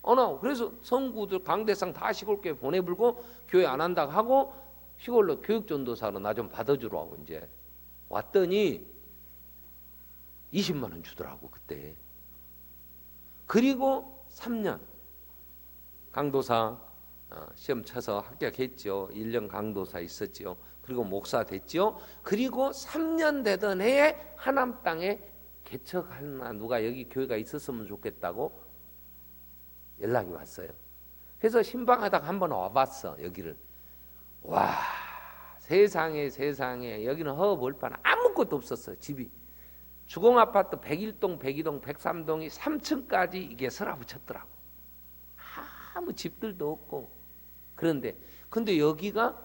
하고. 그래서 성구들 강대상 다 시골교회 보내불고 교회 안 한다고 하고 시골로 교육전도사로 나 좀 받아주라고 이제 왔더니 20만 원 주더라고 그때. 그리고 3년 강도사 시험 쳐서 합격했죠. 1년 강도사 있었죠. 그리고 목사 됐죠. 그리고 3년 되던 해에 하남 땅에 개척하나 누가 여기 교회가 있었으면 좋겠다고 연락이 왔어요. 그래서 신방하다가 한번 와봤어 여기를. 와, 세상에 여기는 허벌판 아무것도 없었어요. 집이 주공아파트 101동, 102동, 103동이 3층까지 이게 서라붙였더라고. 아무 집들도 없고. 근데 여기가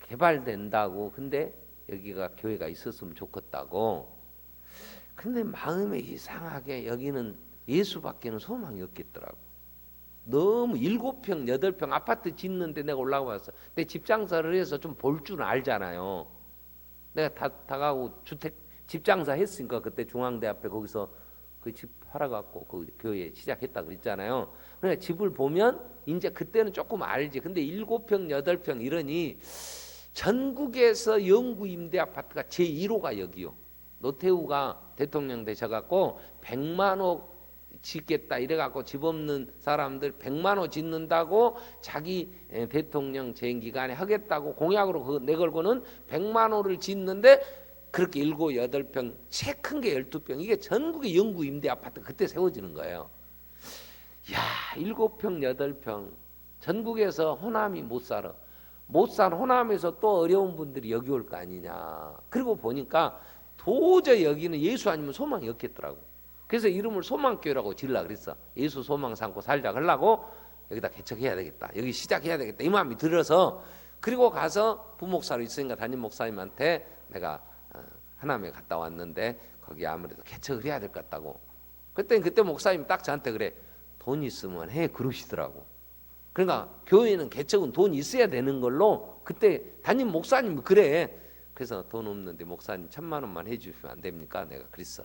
개발된다고. 근데 여기가 교회가 있었으면 좋겠다고. 근데 마음에 이상하게 여기는 예수밖에는 소망이 없겠더라고. 너무 7평, 8평 아파트 짓는데 내가 올라가 봤어. 내 집장사를 해서 좀 볼 줄 알잖아요. 내가 다가고 집장사 했으니까 그때 중앙대 앞에 거기서 그 집 팔아갖고 그 교회 시작했다 그랬잖아요. 그러니까 집을 보면 이제 그때는 조금 알지. 근데 7평, 8평 이러니 전국에서 영구 임대 아파트가 제1호가 여기요. 노태우가 대통령 되셔갖고 100만 호 짓겠다 이래갖고 집 없는 사람들 100만 호 짓는다고 자기 대통령 재임 기간에 하겠다고 공약으로 내걸고는 100만 호를 짓는데 그렇게 7, 8평, 제 큰 게 12평. 이게 전국의 영구 임대 아파트 그때 세워지는 거예요. 야, 7평, 8평. 전국에서 호남이 못 살아. 못 산 호남에서 또 어려운 분들이 여기 올 거 아니냐. 그리고 보니까 도저히 여기는 예수 아니면 소망이 없겠더라고. 그래서 이름을 소망교회라고 지으려고 그랬어. 예수 소망 삼고 살자 하려고 여기다 개척해야 되겠다. 여기 시작해야 되겠다. 이 마음이 들어서 그리고 가서 부목사로 있으니까 담임 목사님한테 내가 하남에 갔다 왔는데 거기 아무래도 개척을 해야 될 것 같다고. 그때 목사님이 딱 저한테 그래. 돈 있으면 해 그러시더라고. 그러니까 교회는 개척은 돈 있어야 되는 걸로 그때 담임 목사님이 그래. 그래서 돈 없는데 목사님 1,000만 원만 해주시면 안 됩니까? 내가 그랬어.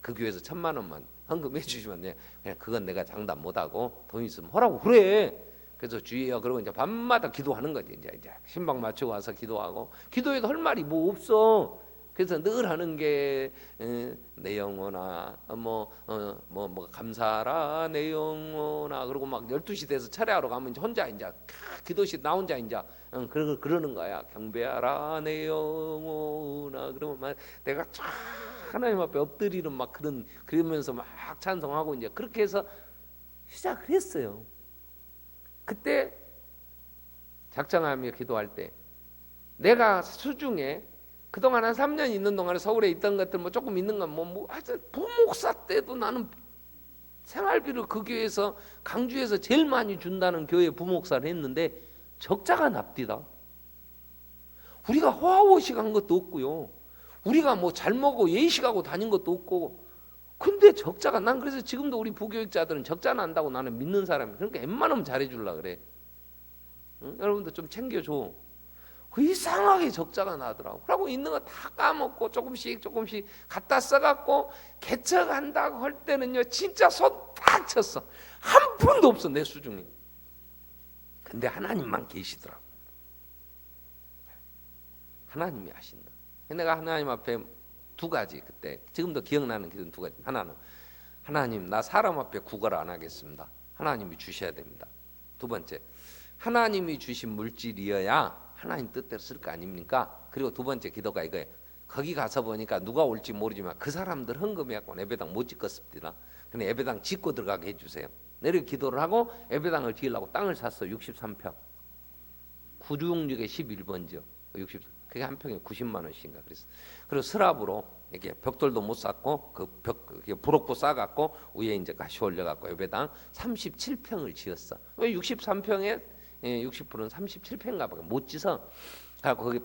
그 교회에서 1,000만 원만 헌금해 주시면 돼. 그냥 그건 내가 장담 못하고 돈 있으면 하라고 그래. 그래서 주의여 그러고 이제 밤마다 기도하는 거지. 이제 신방 마치고 와서 기도하고 기도해도 할 말이 뭐 없어. 그래서 늘 하는 게 내 영혼아 뭐 감사하라 내 영혼아 그러고 막 12시 돼서 차례하러 가면 이제 혼자 이제 기도실 나 혼자 이제 그러는 거야. 경배하라 내 영혼아 그러면 막 내가 쫙 하나님 앞에 엎드리는 막 그러면서 막 찬송하고 이제 그렇게 해서 시작을 했어요. 그때 작정하며 기도할 때 내가 수중에 그동안 한 3년 있는 동안에 서울에 있던 것들 뭐 조금 있는 건 하여튼 부목사 때도 나는 생활비를 그 교회에서 강주에서 제일 많이 준다는 교회 부목사를 했는데 적자가 납디다. 우리가 호화호식 한 것도 없고요. 우리가 뭐 잘 먹고 예식하고 다닌 것도 없고 근데 적자가 난 그래서 지금도 우리 부교육자들은 적자 난다고 나는 믿는 사람이 그러니까 웬만하면 잘해주려고 그래. 응? 여러분도 좀 챙겨줘. 이상하게 적자가 나더라고. 그러고 있는 거 다 까먹고 조금씩 갖다 써갖고 개척한다고 할 때는요 진짜 손 딱 쳤어. 한 푼도 없어 내 수중에. 근데 하나님만 계시더라고. 하나님이 하신다. 내가 하나님 앞에 2가지 그때 지금도 기억나는 기도는 2가지. 하나는 하나님 나 사람 앞에 구걸 안 하겠습니다. 하나님이 주셔야 됩니다. 2번째 하나님이 주신 물질이어야 하나님 뜻대로 쓸 거 아닙니까? 그리고 2번째 기도가 이거예요. 거기 가서 보니까 누가 올지 모르지만 그 사람들 헌금해갖고 예배당 못 짓겠습니다. 근데 예배당 짓고 들어가게 해주세요. 내려 기도를 하고 예배당을 지으려고 땅을 샀어. 63평 966에 11번지요. 63. 그게 한 평에 90만 원씩인가 그랬어. 그리고 스랍으로 이렇게 벽돌도 못 쌓고 그 부록도 쌓아갖고 위에 이제 가시 올려갖고 예배당 37평을 지었어. 왜 63평에 60%는 37평인가밖에 못 지서 그래갖고 거기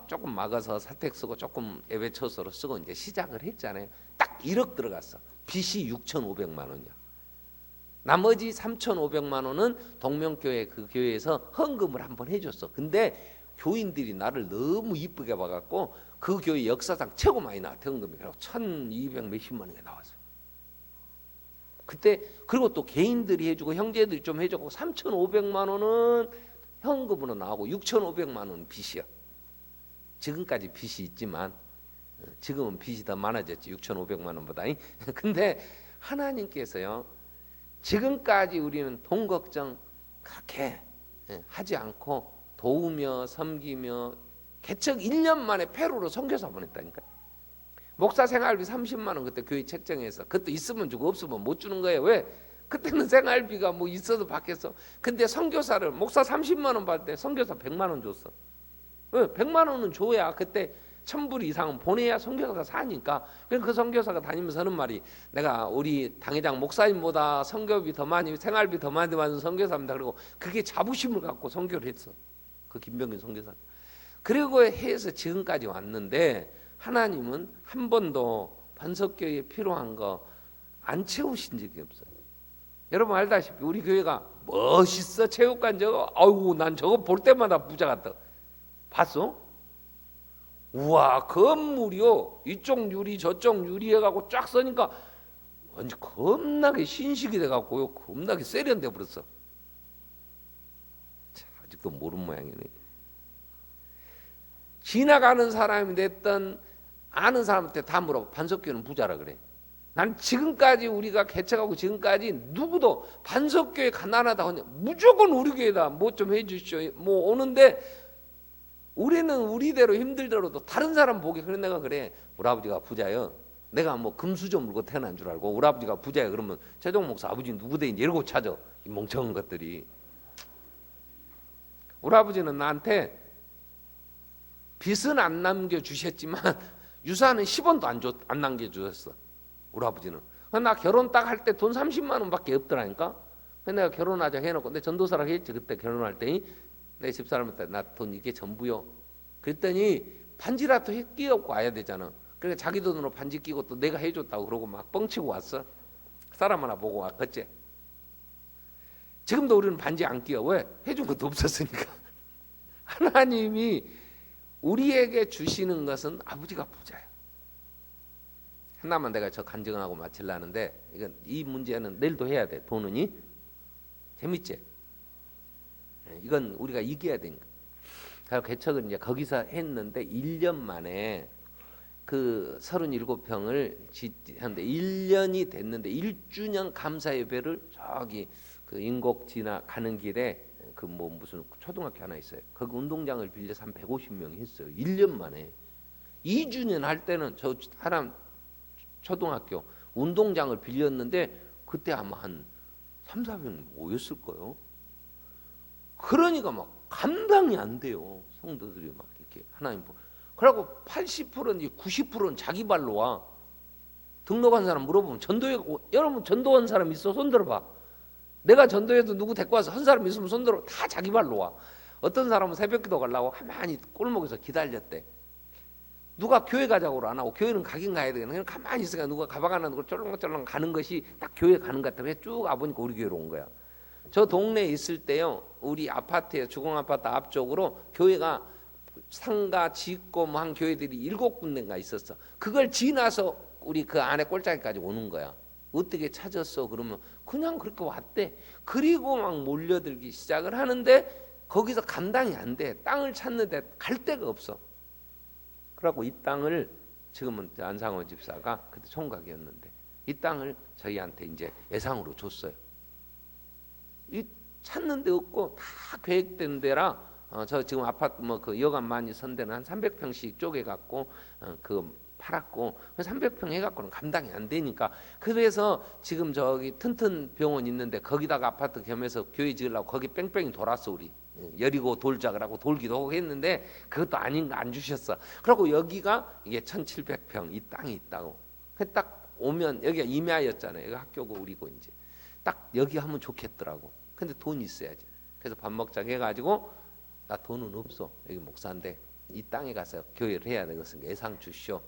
조금 막아서 사택 쓰고 조금 예배 처소로 쓰고 이제 시작을 했잖아요. 딱 1억 들어갔어. 빚이 6,500만 원이야. 나머지 3,500만 원은 동명교회 그 교회에서 헌금을 한번 해줬어. 근데 교인들이 나를 너무 이쁘게 봐갖고 그 교회 역사상 최고 많이 나왔대 헌금이. 그래서 1,200 몇십만 원이 나왔어. 그때 그리고 또 개인들이 해주고 형제들이 좀 해주고 3,500만 원은 현금으로 나오고 6,500만 원은 빚이야. 지금까지 빚이 있지만 지금은 빚이 더 많아졌지 6,500만 원보다. 근데 하나님께서요 지금까지 우리는 돈 걱정 그렇게 하지 않고 도우며 섬기며 개척 1년 만에 페루로 선교사 보냈다니까. 목사 생활비 30만 원 그때 교회 책정해서 그것도 있으면 주고 없으면 못 주는 거예요. 왜? 그때는 생활비가 뭐 있어도 받겠어. 근데 선교사를 목사 30만 원 받을 때 선교사 100만 원 줬어. 왜? 100만 원은 줘야 그때 1,000불 이상은 보내야 선교사가 사니까. 그래서 그 선교사가 다니면서 하는 말이 내가 우리 당회장 목사님보다 선교비 더 많이 생활비 더 많이 받는 선교사입니다. 그리고 그게 자부심을 갖고 선교를 했어. 그 김병균 선교사. 그리고 해서 지금까지 왔는데 하나님은 한 번도 반석교회에 필요한 거 안 채우신 적이 없어요. 여러분 알다시피 우리 교회가 멋있어 체육관 저거 아이고 난 저거 볼 때마다 부자 같다. 봤어? 우와 건물이요 이쪽 유리 저쪽 유리 해갖고 쫙 써니까 완전 겁나게 신식이 돼갖고요 겁나게 세련돼 버렸어. 참, 아직도 모르는 모양이네. 지나가는 사람이 됐던 아는 사람한테 다 물어봐. 반석교회는 부자라 그래. 난 지금까지 우리가 개척하고 지금까지 누구도 반석교회 가난하다 하냐 무조건 우리 교회다 뭐 좀 해주시오 뭐 오는데 우리는 우리대로 힘들더라도 다른 사람 보기 그래. 내가 그래, 우리 아버지가 부자요, 내가 뭐 금수저 물고 태어난 줄 알고 우리 아버지가 부자야 그러면 최종 목사 아버지 누구 대인지 이러고 찾아, 이 멍청한 것들이. 우리 아버지는 나한테 빚은 안 남겨주셨지만 유산은 10원도 안 남겨주셨어, 우리 아버지는. 나 결혼 딱 할 때 돈 30만 원밖에 없더라니까. 내가 결혼하자 해놓고 내 전도사라고 했지 그때 결혼할 때. 내 집사람한테 나 돈 이게 전부요. 그랬더니 반지라도 끼얹고 와야 되잖아. 그러니까 자기 돈으로 반지 끼고 또 내가 해줬다고 그러고 막 뻥치고 왔어. 사람 하나 보고 왔겠지. 지금도 우리는 반지 안 끼워. 왜? 해준 것도 없었으니까. 하나님이 우리에게 주시는 것은 아버지가 부자예요. 하나만 내가 저 간증하고 마치려는데, 이 문제는 내일도 해야 돼. 돈은이 재밌지? 이건 우리가 이겨야 되니까. 그래서 개척을 이제 거기서 했는데 1년 만에 그 37평을 짓는데 1년이 됐는데 1주년 감사 예배를 저기 그 인곡 지나가는 길에 그 뭐 무슨 초등학교 하나 있어요. 거기 운동장을 빌려서 한 150명이 했어요. 1년 만에. 2주년 할 때는 저 사람 초등학교 운동장을 빌렸는데 그때 아마 한 300~400명 모였을 거예요. 그러니까 막 감당이 안 돼요. 성도들이 막 이렇게 하나님. 그러고 80%는 90%는 자기 발로 와. 등록한 사람 물어보면 전도회, 여러분 전도한 사람 있어? 손 들어봐. 내가 전도회도 누구 데리고 와서 한 사람 있으면 손 들어. 다 자기 발로 와. 어떤 사람은 새벽기도 가려고 가만히 골목에서 기다렸대. 누가 교회 가자고 안 하고, 교회는 가긴 가야 되겠네. 그냥 가만히 있으니까 누가 가방 하나 들고 쫄렁쫄렁 가는 것이 딱 교회 가는 것 같아. 쭉 와보니까 우리 교회로 온 거야. 저 동네에 있을 때요, 우리 아파트에 주공아파트 앞쪽으로 교회가 상가 짓고 뭐 한 교회들이 7군데인가 있었어. 그걸 지나서 우리 그 안에 꼴짝이까지 오는 거야. 어떻게 찾았어? 그러면 그냥 그렇게 왔대. 그리고 막 몰려들기 시작을 하는데 거기서 감당이 안 돼. 땅을 찾는데 갈 데가 없어. 그래갖고 이 땅을, 지금은 안상원 집사가 그때 총각이었는데 이 땅을 저희한테 이제 예상으로 줬어요. 이 찾는 데 없고 다 계획된 데라, 저 지금 아파트 뭐 그 여관 많이 선 데는 한 300평씩 쪼개 갖고 그 팔았고, 300평 해갖고는 감당이 안 되니까. 그래서 지금 저기 튼튼 병원 있는데 거기다가 아파트 겸해서 교회 지으려고 거기 뺑뺑이 돌았어. 우리 여리고 돌작을 하고 돌기도 하고 했는데 그것도 아닌가 안 주셨어. 그리고 여기가 이게 1700평 이 땅이 있다고. 딱 오면 여기가 임야였잖아요. 여기 학교고 우리고 이제 딱 여기 하면 좋겠더라고. 근데 돈이 있어야지. 그래서 밥 먹자 해가지고, 나 돈은 없어, 여기 목사인데 이 땅에 가서 교회를 해야 되겠으니까 예상 주시오.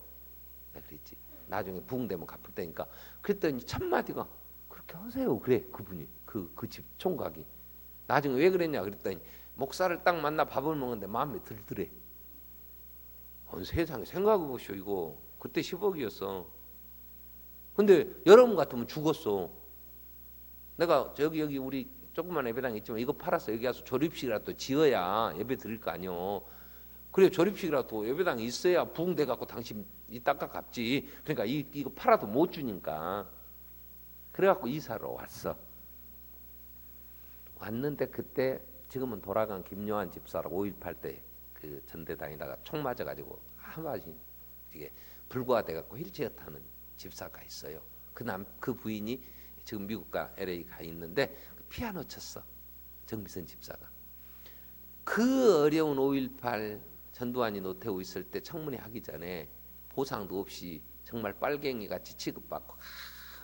내가 그랬지. 나중에 부흥되면 갚을 테니까. 그랬더니 첫 마디가 그렇게 하세요. 그래, 그분이 그 집 총각이. 나중에 왜 그랬냐 그랬더니 목사를 딱 만나 밥을 먹는데 마음에 들더래. 세상에 생각해보시오. 이거 그때 10억이었어. 근데 여러분 같으면 죽었어. 내가 여기 우리 조그만 예배당 있지만 이거 팔아서 여기 가서 조립식이라도 지어야 예배 드릴 거 아니요. 그래, 조립식이라도 예배당이 있어야 부흥돼 갖고 당신 이 땅값 갚지. 그러니까 이거 팔아도 못 주니까. 그래갖고 이사로 왔어. 왔는데 그때 지금은 돌아간 김요한 집사라고 5.18 때 그 전대 다니다가 총 맞아가지고 한마디 이게 불구가 돼갖고 휠체어 타는 집사가 있어요. 그 부인이 지금 미국과 LA 가 있는데 피아노 쳤어. 정미선 집사가. 그 어려운 5.18 전두환이 노태우 있을 때 청문회 하기 전에 보상도 없이 정말 빨갱이 같이 취급받고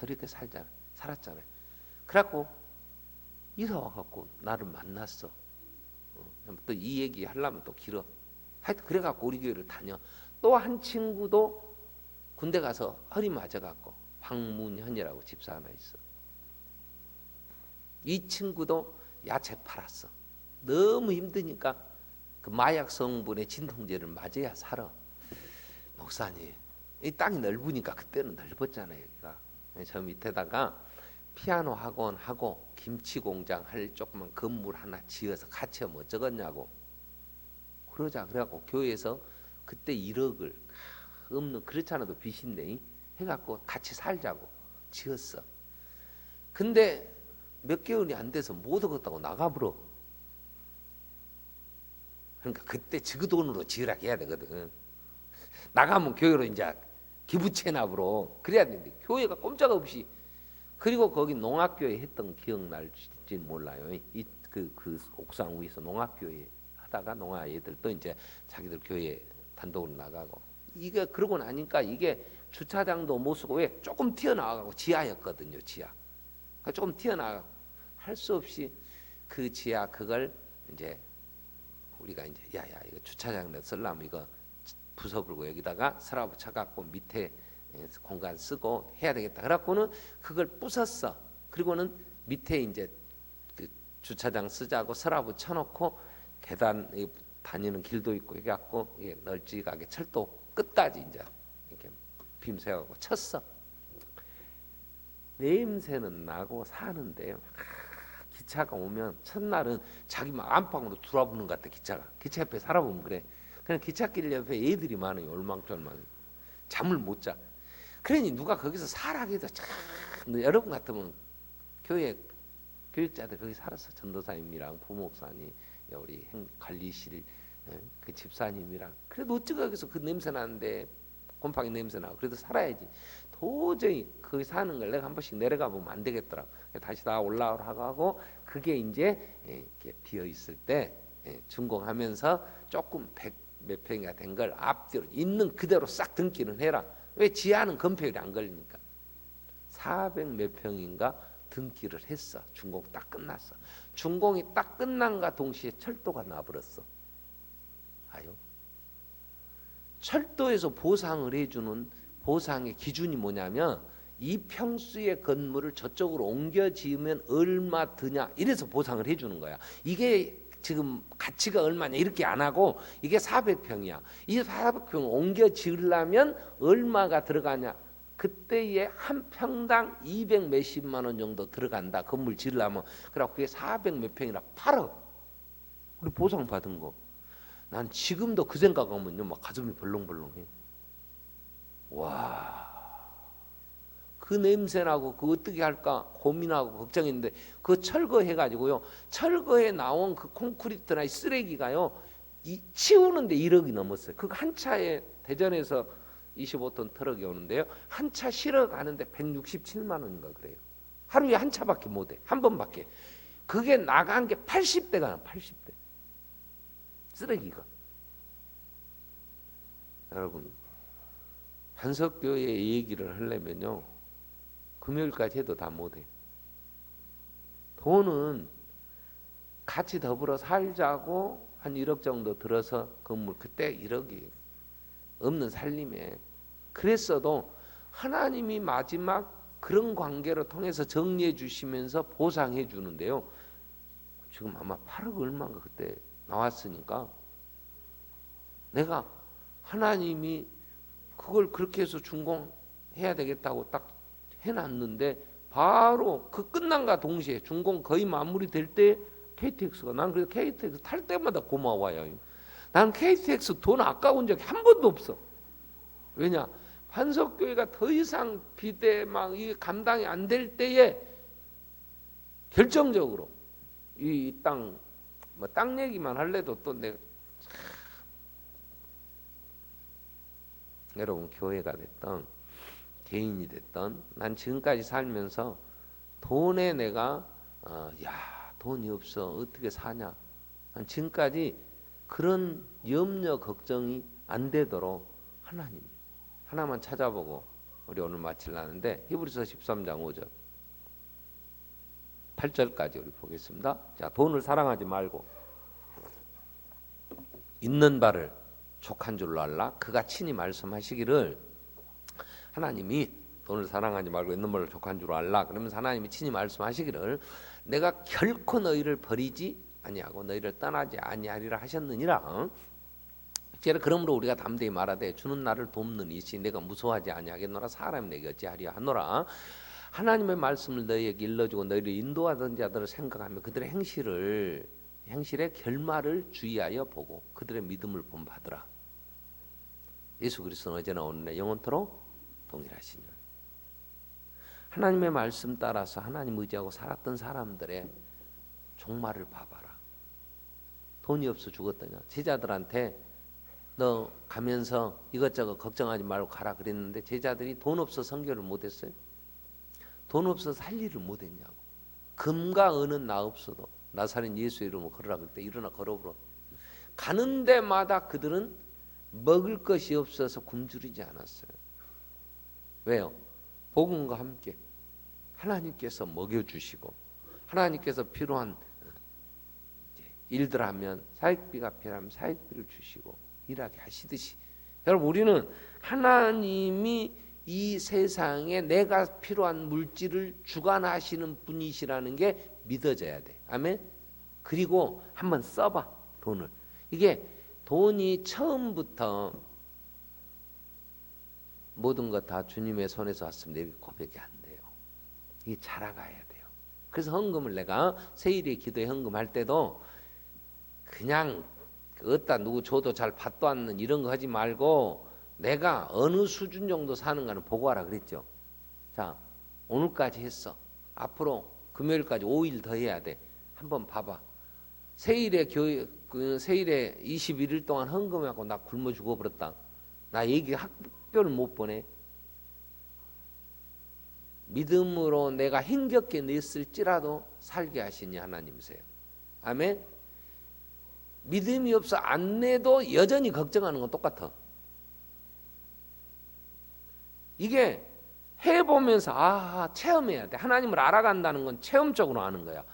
그렇게 살았잖아요. 그래갖고 이사 와갖고 나를 만났어. 또 이 얘기 하려면 또 길어. 하여튼 그래갖고 우리 교회를 다녀. 또 한 친구도 군대 가서 허리 맞아갖고, 박문현이라고 집사 하나 있어. 이 친구도 야채 팔았어. 너무 힘드니까 그 마약 성분의 진통제를 맞아야 살아. 목사님, 이 땅이 넓으니까, 그때는 넓었잖아요. 여기가. 저 밑에다가 피아노 학원 하고 김치 공장 할 조그만 건물 하나 지어서 같이 하면 어쩌겠냐고. 그러자. 그래갖고 교회에서 그때 1억을 없는, 그렇지 않아도 빚인데 해갖고 같이 살자고 지었어. 근데 몇 개월이 안 돼서 못 얻었다고 나가버려. 그러니까 그때 그 돈으로 지으라 해야 되거든. 나가면 교회로 이제 기부 체납으로 그래야 되는데 교회가 꼼짝없이. 그리고 거기 농학교회 했던 기억날지 몰라요. 그 옥상 위에서 농학교회 하다가 농아 애들도 이제 자기들 교회 단독으로 나가고, 이게 그러고 나니까 이게 주차장도 못 쓰고, 왜 조금 튀어나와가고 지하였거든요. 지하. 그러니까 조금 튀어나와 할 수 없이 그 지하 그걸 이제 우리가 이제 야야 이거 주차장에 쓰려면 이거 부숴버리고 여기다가 서랍 쳐갖고 밑에 공간 쓰고 해야 되겠다. 그래갖고는 그걸 부쉈어. 그리고는 밑에 이제 그 주차장 쓰자고 서랍을 쳐놓고 계단 다니는 길도 있고 해갖고 널찍하게 철도 끝까지 이제 이렇게 빔 세워갖고 쳤어. 냄새는 나고 사는데 기차가 오면 첫날은 자기 막 안방으로 들어와보는 것 같아. 기차 옆에 살아보면 그래. 그냥 기찻길 옆에 애들이 많아요. 얼망졸망. 잠을 못 자. 그러니 누가 거기서 살라고 해도 참, 여러분 같으면 교회 교육자들 거기 살았어. 전도사님이랑 부목사님, 우리 관리실 그 집사님이랑. 그래도 어찌 거기서 그 냄새 나는데, 곰팡이 냄새 나고. 그래도 살아야지. 도저히 거기 사는 걸 내가 한 번씩 내려가 보면 안 되겠더라고. 다시 다 올라오라고 하고, 그게 이제 이렇게 비어 있을 때 준공하면서 조금 100몇 평이가 된 걸 앞뒤로 있는 그대로 싹 등기는 해라. 왜? 지하는 건폐율이 안 걸리니까. 400몇 평인가 등기를 했어. 준공 딱 끝났어. 준공이 딱 끝난과 동시에 철도가 나버렸어. 아유. 철도에서 보상을 해주는 보상의 기준이 뭐냐면, 이 평수의 건물을 저쪽으로 옮겨 지으면 얼마 드냐, 이래서 보상을 해주는 거야. 이게 지금 가치가 얼마냐 이렇게 안 하고, 이게 400평이야. 이 400평을 옮겨 지으려면 얼마가 들어가냐. 그때에 한 평당 200 몇십만 원 정도 들어간다. 건물 지으려면. 그래갖고 그게 400 몇 평이라 팔어. 우리 보상 받은 거. 난 지금도 그 생각하면요, 막 가슴이 벌렁벌렁해. 와, 그 냄새나고 그 어떻게 할까 고민하고 걱정했는데, 그 철거해가지고요, 철거해 나온 그 콘크리트나 이 쓰레기가요, 치우는데 1억이 넘었어요. 그 한 차에 대전에서 25톤 트럭이 오는데요, 한 차 실어 가는데 167만 원인가 그래요. 하루에 한 차밖에 못해. 한 번밖에. 그게 나간 게 80대가 나. 80대 쓰레기가. 여러분, 한석교회 얘기를 하려면요, 금요일까지 해도 다 못해. 돈은 같이 더불어 살자고 한 1억 정도 들어서 건물, 그때 1억이 없는 살림에. 그랬어도 하나님이 마지막 그런 관계로 통해서 정리해 주시면서 보상해 주는데요, 지금 아마 8억 얼마인가 그때 나왔으니까, 내가 하나님이 그걸 그렇게 해서 준공해야 되겠다고 딱 해놨는데, 바로 그 끝난과 동시에 준공 거의 마무리될 때 KTX가, 난 그래서 KTX 탈 때마다 고마워요. 난 KTX 돈 아까운 적이 한 번도 없어. 왜냐? 한석교회가 더 이상 비대 막 이 감당이 안 될 때에 결정적으로 이 땅, 뭐 땅 얘기만 할래도 또 내가 여러분, 교회가 됐던 개인이 됐던, 난 지금까지 살면서 돈에 내가 야 돈이 없어 어떻게 사냐, 난 지금까지 그런 염려 걱정이 안 되도록 하나님 하나만 찾아보고 우리 오늘 마치려는데, 히브리서 13장 5절 8절까지 우리 보겠습니다. 자, 돈을 사랑하지 말고 있는 바를 족한 줄로 알라. 그가 친히 말씀하시기를, 하나님이 돈을 사랑하지 말고 있는 바를 족한 줄로 알라. 그러면서 하나님이 친히 말씀하시기를, 내가 결코 너희를 버리지 아니하고 너희를 떠나지 아니하리라 하셨느니라. 그러므로 우리가 담대히 말하되 주는 나를 돕는 이시 내가 무서워하지 아니하겠노라. 사람이 내게 어찌하리야 하노라. 하나님의 말씀을 너희에게 일러주고 너희를 인도하던 자들을 생각하며 그들의 행실의 결말을 주의하여 보고 그들의 믿음을 본받으라. 예수 그리스도는 어제나 오늘날 영원토록 동일하시니라. 하나님의 말씀 따라서 하나님 의지하고 살았던 사람들의 종말을 봐봐라. 돈이 없어 죽었더냐. 제자들한테 너 가면서 이것저것 걱정하지 말고 가라 그랬는데 제자들이 돈 없어 선교를 못했어요. 돈 없어 살 일을 못했냐고. 금과 은은 나 없어도 나사렛 예수 이름으로 걸으라 그럴 때 일어나 걸어보라. 가는 데마다 그들은 먹을 것이 없어서 굶주리지 않았어요. 왜요? 복음과 함께 하나님께서 먹여주시고 하나님께서 필요한 일들 하면 사역비가 필요하면 사역비를 주시고 일하게 하시듯이 여러분 우리는 하나님이 이 세상에 내가 필요한 물질을 주관하시는 분이시라는 게 믿어져야 돼. 아멘. 그리고 한번 써봐 돈을. 이게 돈이 처음부터 모든 것 다 주님의 손에서 왔으면 내 고백이 안 돼요. 이게 자라가야 돼요. 그래서 헌금을 내가 세일의 기도에 헌금할 때도 그냥 어디다 누구 줘도 잘 받도 않는 이런 거 하지 말고 내가 어느 수준 정도 사는가는 보고 하라 그랬죠. 자, 오늘까지 했어. 앞으로 금요일까지 5일 더 해야 돼. 한번 봐봐. 세일에 세일에 21일 동안 헌금하고 나 굶어 죽어버렸다. 나 얘기 학교를 못 보내. 믿음으로 내가 힘겹게 냈을지라도 살게 하시니 하나님이세요. 아멘. 믿음이 없어 안 내도 여전히 걱정하는 건 똑같아. 이게 해보면서 체험해야 돼. 하나님을 알아간다는 건 체험적으로 아는 거야.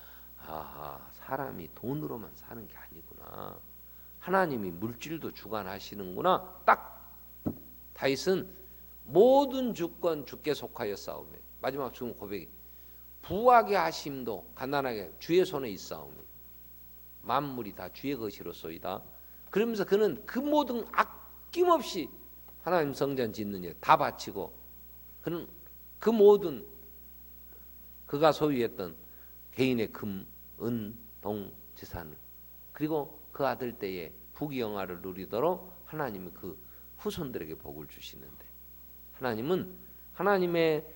사람이 돈으로만 사는 게 아니구나. 하나님이 물질도 주관하시는구나. 딱 다윗은 모든 주권 주께 속하여 싸우며 마지막 죽음 고백이 부하게 하심도 가난하게 주의 손에 있사오며 만물이 다 주의 것이로소이다. 그러면서 그는 그 모든 아낌없이 하나님 성전 짓는 일 다 바치고 그는 그 모든 그가 소유했던 개인의 금, 은, 동, 재산을 그리고 그 아들 때에 부귀영화를 누리도록 하나님이 그 후손들에게 복을 주시는데 하나님은 하나님의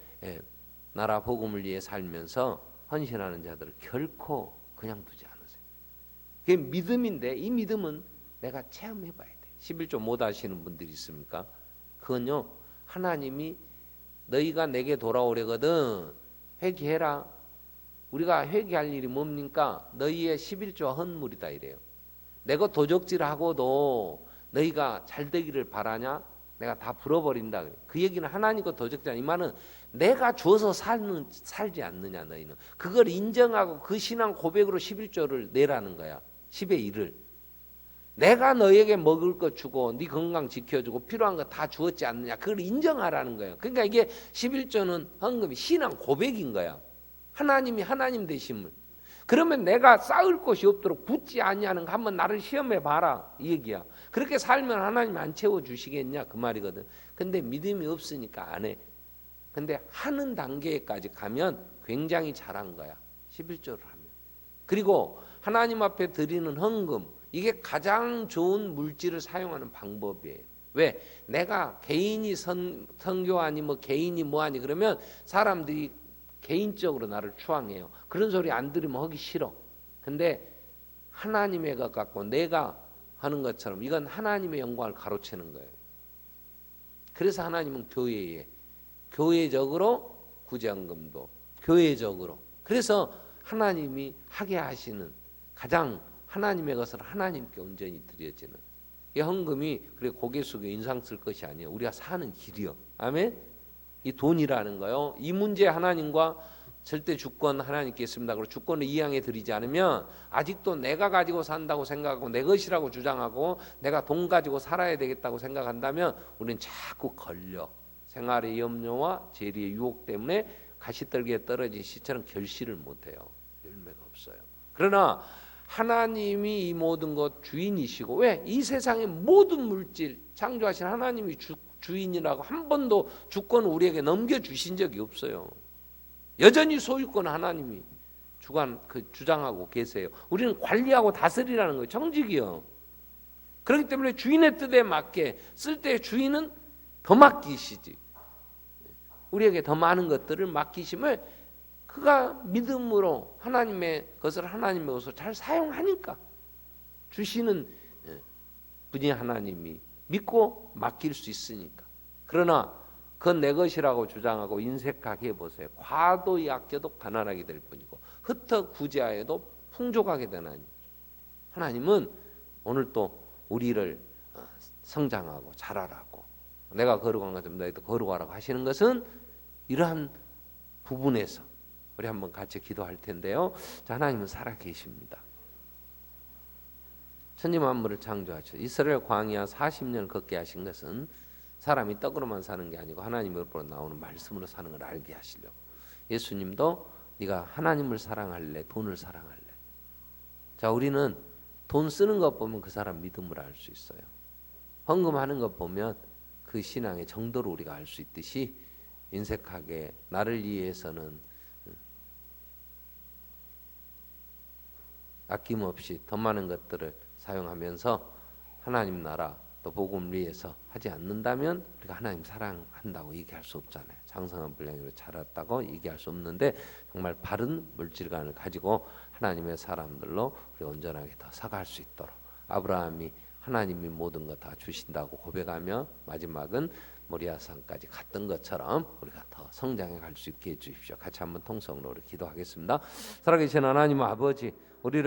나라 복음을 위해 살면서 헌신하는 자들을 결코 그냥 두지 않으세요. 그게 믿음인데 이 믿음은 내가 체험해봐야 돼. 11조 못 하시는 분들이 있습니까? 그건요 하나님이 너희가 내게 돌아오려거든 회개해라. 우리가 회개할 일이 뭡니까? 너희의 11조 헌물이다 이래요. 내가 도적질하고도 너희가 잘 되기를 바라냐? 내가 다 불어버린다. 그 얘기는 하나님과 도적질 이 말은 내가 줘서 살지 않느냐 너희는. 그걸 인정하고 그 신앙 고백으로 11조를 내라는 거야. 10의 1을. 내가 너에게 먹을 거 주고 네 건강 지켜주고 필요한 거 다 주었지 않느냐. 그걸 인정하라는 거예요. 그러니까 이게 11조는 헌금이 신앙 고백인 거야. 하나님이 하나님 되심을. 그러면 내가 쌓을 곳이 없도록 굳지 아니하는 거 한번 나를 시험해 봐라 이 얘기야. 그렇게 살면 하나님 안 채워주시겠냐 그 말이거든. 근데 믿음이 없으니까 안 해. 근데 하는 단계까지 가면 굉장히 잘한 거야. 11조를 하면. 그리고 하나님 앞에 드리는 헌금 이게 가장 좋은 물질을 사용하는 방법이에요. 왜? 내가 개인이 선교하니 뭐 개인이 뭐하니 그러면 사람들이 개인적으로 나를 추앙해요. 그런 소리 안 들으면 하기 싫어. 근데 하나님의 것 같고 내가 하는 것처럼 이건 하나님의 영광을 가로채는 거예요. 그래서 하나님은 교회적으로 구제헌금도 교회적으로 그래서 하나님이 하게 하시는 가장 하나님의 것을 하나님께 온전히 드려지는 이 헌금이 그래 고개 숙여 인상 쓸 것이 아니에요. 우리가 사는 길이요. 아멘. 이 돈이라는 거요. 이 문제 하나님과 절대 주권 하나님께 있습니다. 그리고 주권을 이양해 드리지 않으면 아직도 내가 가지고 산다고 생각하고 내 것이라고 주장하고 내가 돈 가지고 살아야 되겠다고 생각한다면 우리는 자꾸 걸려. 생활의 염려와 재리의 유혹 때문에 가시떨기에 떨어진 시처럼 결실을 못해요. 열매가 없어요. 그러나 하나님이 이 모든 것 주인이시고 왜? 이 세상의 모든 물질 창조하신 하나님이 주인이라고 한 번도 주권을 우리에게 넘겨주신 적이 없어요. 여전히 소유권 하나님이 주장하고 계세요. 우리는 관리하고 다스리라는 거예요. 정직이요. 그렇기 때문에 주인의 뜻에 맞게 쓸 때 주인은 더 맡기시지. 우리에게 더 많은 것들을 맡기심을 그가 믿음으로 하나님의 것을 하나님의 것으로 잘 사용하니까 주시는 분이 하나님이 믿고 맡길 수 있으니까. 그러나 그건 내 것이라고 주장하고 인색하게 해보세요. 과도히 아껴도 가난하게 될 뿐이고 흩어 구제하여도 풍족하게 되나니 하나님은 오늘 또 우리를 성장하고 자라라고 내가 거룩한 것처럼 너희도 거룩하라고 하시는 것은 이러한 부분에서 우리 한번 같이 기도할 텐데요. 자, 하나님은 살아계십니다. 천지 만물을 창조하셔 이스라엘 광야 40년 걷게 하신 것은 사람이 떡으로만 사는 게 아니고 하나님으로부터 나오는 말씀으로 사는 걸 알게 하시려고. 예수님도 네가 하나님을 사랑할래 돈을 사랑할래. 자, 우리는 돈 쓰는 것 보면 그 사람 믿음을 알 수 있어요. 헌금하는 것 보면 그 신앙의 정도를 우리가 알 수 있듯이 인색하게 나를 위해서는 아낌없이 더 많은 것들을 사용하면서 하나님 나라 또 복음을 위해서 하지 않는다면 우리가 하나님 사랑한다고 얘기할 수 없잖아요. 장성한 분량으로 자랐다고 얘기할 수 없는데 정말 바른 물질관을 가지고 하나님의 사람들로 우리 온전하게 더 살아갈 수 있도록 아브라함이 하나님이 모든 거 다 주신다고 고백하며 마지막은 모리아산까지 갔던 것처럼 우리가 더 성장해 갈 수 있게 해주십시오. 같이 한번 통성으로 우리 기도하겠습니다. 살아계신 하나님 아버지, 우리를